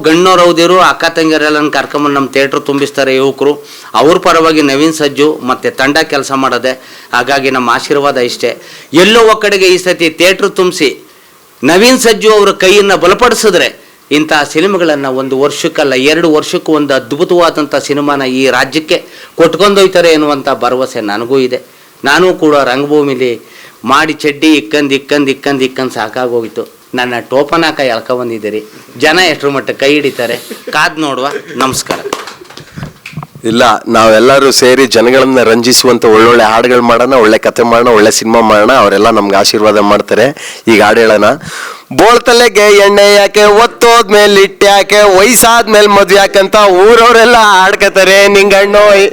ಗಣ್ಣೋರೌದಿರು ಅಕ್ಕ ತಂಗಿಯರೆಲ್ಲ ಕರ್ಕೊಂಬಂದು ನಮ್ಮ ಥಿಯೇಟ್ರ್ ತುಂಬಿಸ್ತಾರೆ ಯುವಕರು. ಅವ್ರ ಪರವಾಗಿ ನವೀನ್ ಸಜ್ಜು ಮತ್ತೆ ತಂಡ ಕೆಲಸ ಮಾಡೋದೆ. ಹಾಗಾಗಿ ನಮ್ಮ ಆಶೀರ್ವಾದ ಇಷ್ಟೇ. ಎಲ್ಲೋ ಕಡೆಗೆ ಈ ಸತಿ ಥಿಯೇಟ್ರ್ ತುಂಬಿಸಿ ನವೀನ್ ಸಜ್ಜು ಅವರ ಕೈಯನ್ನು ಬಲಪಡಿಸಿದ್ರೆ ಇಂತಹ ಸಿನಿಮಾಗಳನ್ನು 1 ವರ್ಷಕ್ಕಲ್ಲ 2 ವರ್ಷಕ್ಕೂ ಒಂದು ಅದ್ಭುತವಾದಂಥ ಸಿನಿಮಾನ ಈ ರಾಜ್ಯಕ್ಕೆ ಕೊಟ್ಕೊಂಡೊಯ್ತಾರೆ ಎನ್ನುವಂಥ ಭರವಸೆ ನನಗೂ ಇದೆ. ನಾನು ಕೂಡ ರಂಗಭೂಮಿಲಿ ಮಾಡಿ ಚಡ್ಡಿ ಇಕ್ಕಂದು ಸಾಕಾಗೋಗಿತ್ತು. ನನ್ನ ಟೋಪನಾಕ ಎಳ್ಕೊಂಬಂದಿದ್ದೀರಿ. ಜನ ಎಷ್ಟರ ಮಟ್ಟ ಕೈ ಹಿಡಿತಾರೆ ಕಾದ್ ನೋಡುವ. ನಮಸ್ಕಾರ. ಇಲ್ಲ, ನಾವೆಲ್ಲರೂ ಸೇರಿ ಜನಗಳನ್ನ ರಂಜಿಸುವಂತ ಒಳ್ಳೊಳ್ಳೆ ಹಾಡುಗಳು ಮಾಡೋಣ, ಒಳ್ಳೆ ಕತೆ ಮಾಡೋಣ, ಒಳ್ಳೆ ಸಿನಿಮಾ ಮಾಡೋಣ. ಅವರೆಲ್ಲ ನಮ್ಗೆ ಆಶೀರ್ವಾದ ಮಾಡ್ತಾರೆ. ಈಗ ಹಾಡು ಹೇಳೋಣ. ಬೋಳ್ತಲೆಗೆ ಎಣ್ಣೆ ಯಾಕೆ, ಒತ್ತೋದ್ಮೇಲೆ ಇಟ್ಟ್ಯಾಕೆ, ವಯಸ್ಸಾದ್ಮೇಲೆ ಮದ್ವೆ ಯಾಕಂತ ಊರವರೆಲ್ಲ ಆಡ್ಕತಾರೆ. ನಿಂಗಣ್ಣೋಯ್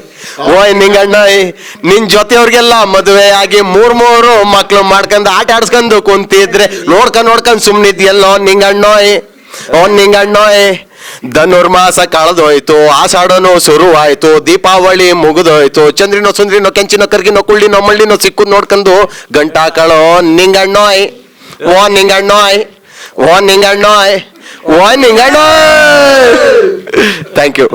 ಓಯ್ ನಿಂಗಣ್ಣೋಯ್, ನಿನ್ ಜೊತೆಯವ್ರಿಗೆಲ್ಲ ಮದುವೆ ಆಗಿ 3 ಮಕ್ಳು ಮಾಡ್ಕೊಂಡು ಆಟ ಆಡ್ಸ್ಕೊಂಡು ಕುಂತಿದ್ರೆ ನೋಡ್ಕೊಂಡ್ ಸುಮ್ನಿದ್ಯಲ್ಲೋ ನಿಂಗಣ್ಣೋಯ್. ನಿಂಗಣ್ಣೋಯ್, ಧನುರ್ಮಾಸ ಕಳೆದೋಯ್ತು, ಆಷಾಢನೋ ಶುರುವಾಯ್ತು, ದೀಪಾವಳಿ ಮುಗಿದೋಯ್ತು, ಚಂದ್ರಿನೋ ಸುಂದ್ರಿನೋ ಕೆಂಚಿನೋ ಕರ್ಗಿನೋ ಕುಳ್ಳಿನೋ ಮಳ್ಳಿನೋ ಸಿಕ್ಕುದ್ ನೋಡ್ಕೊಂಡು ಗಂಟಾ ಕಳೋ ನಿಂಗಣ್ಣೋಯ್. ನಿಂಗಣ್ಣೋಯ್ ನಿಂಗಣ್ಣೋಯ್ ನಿಂಗಣ್ಣೋಯ್. Thank you.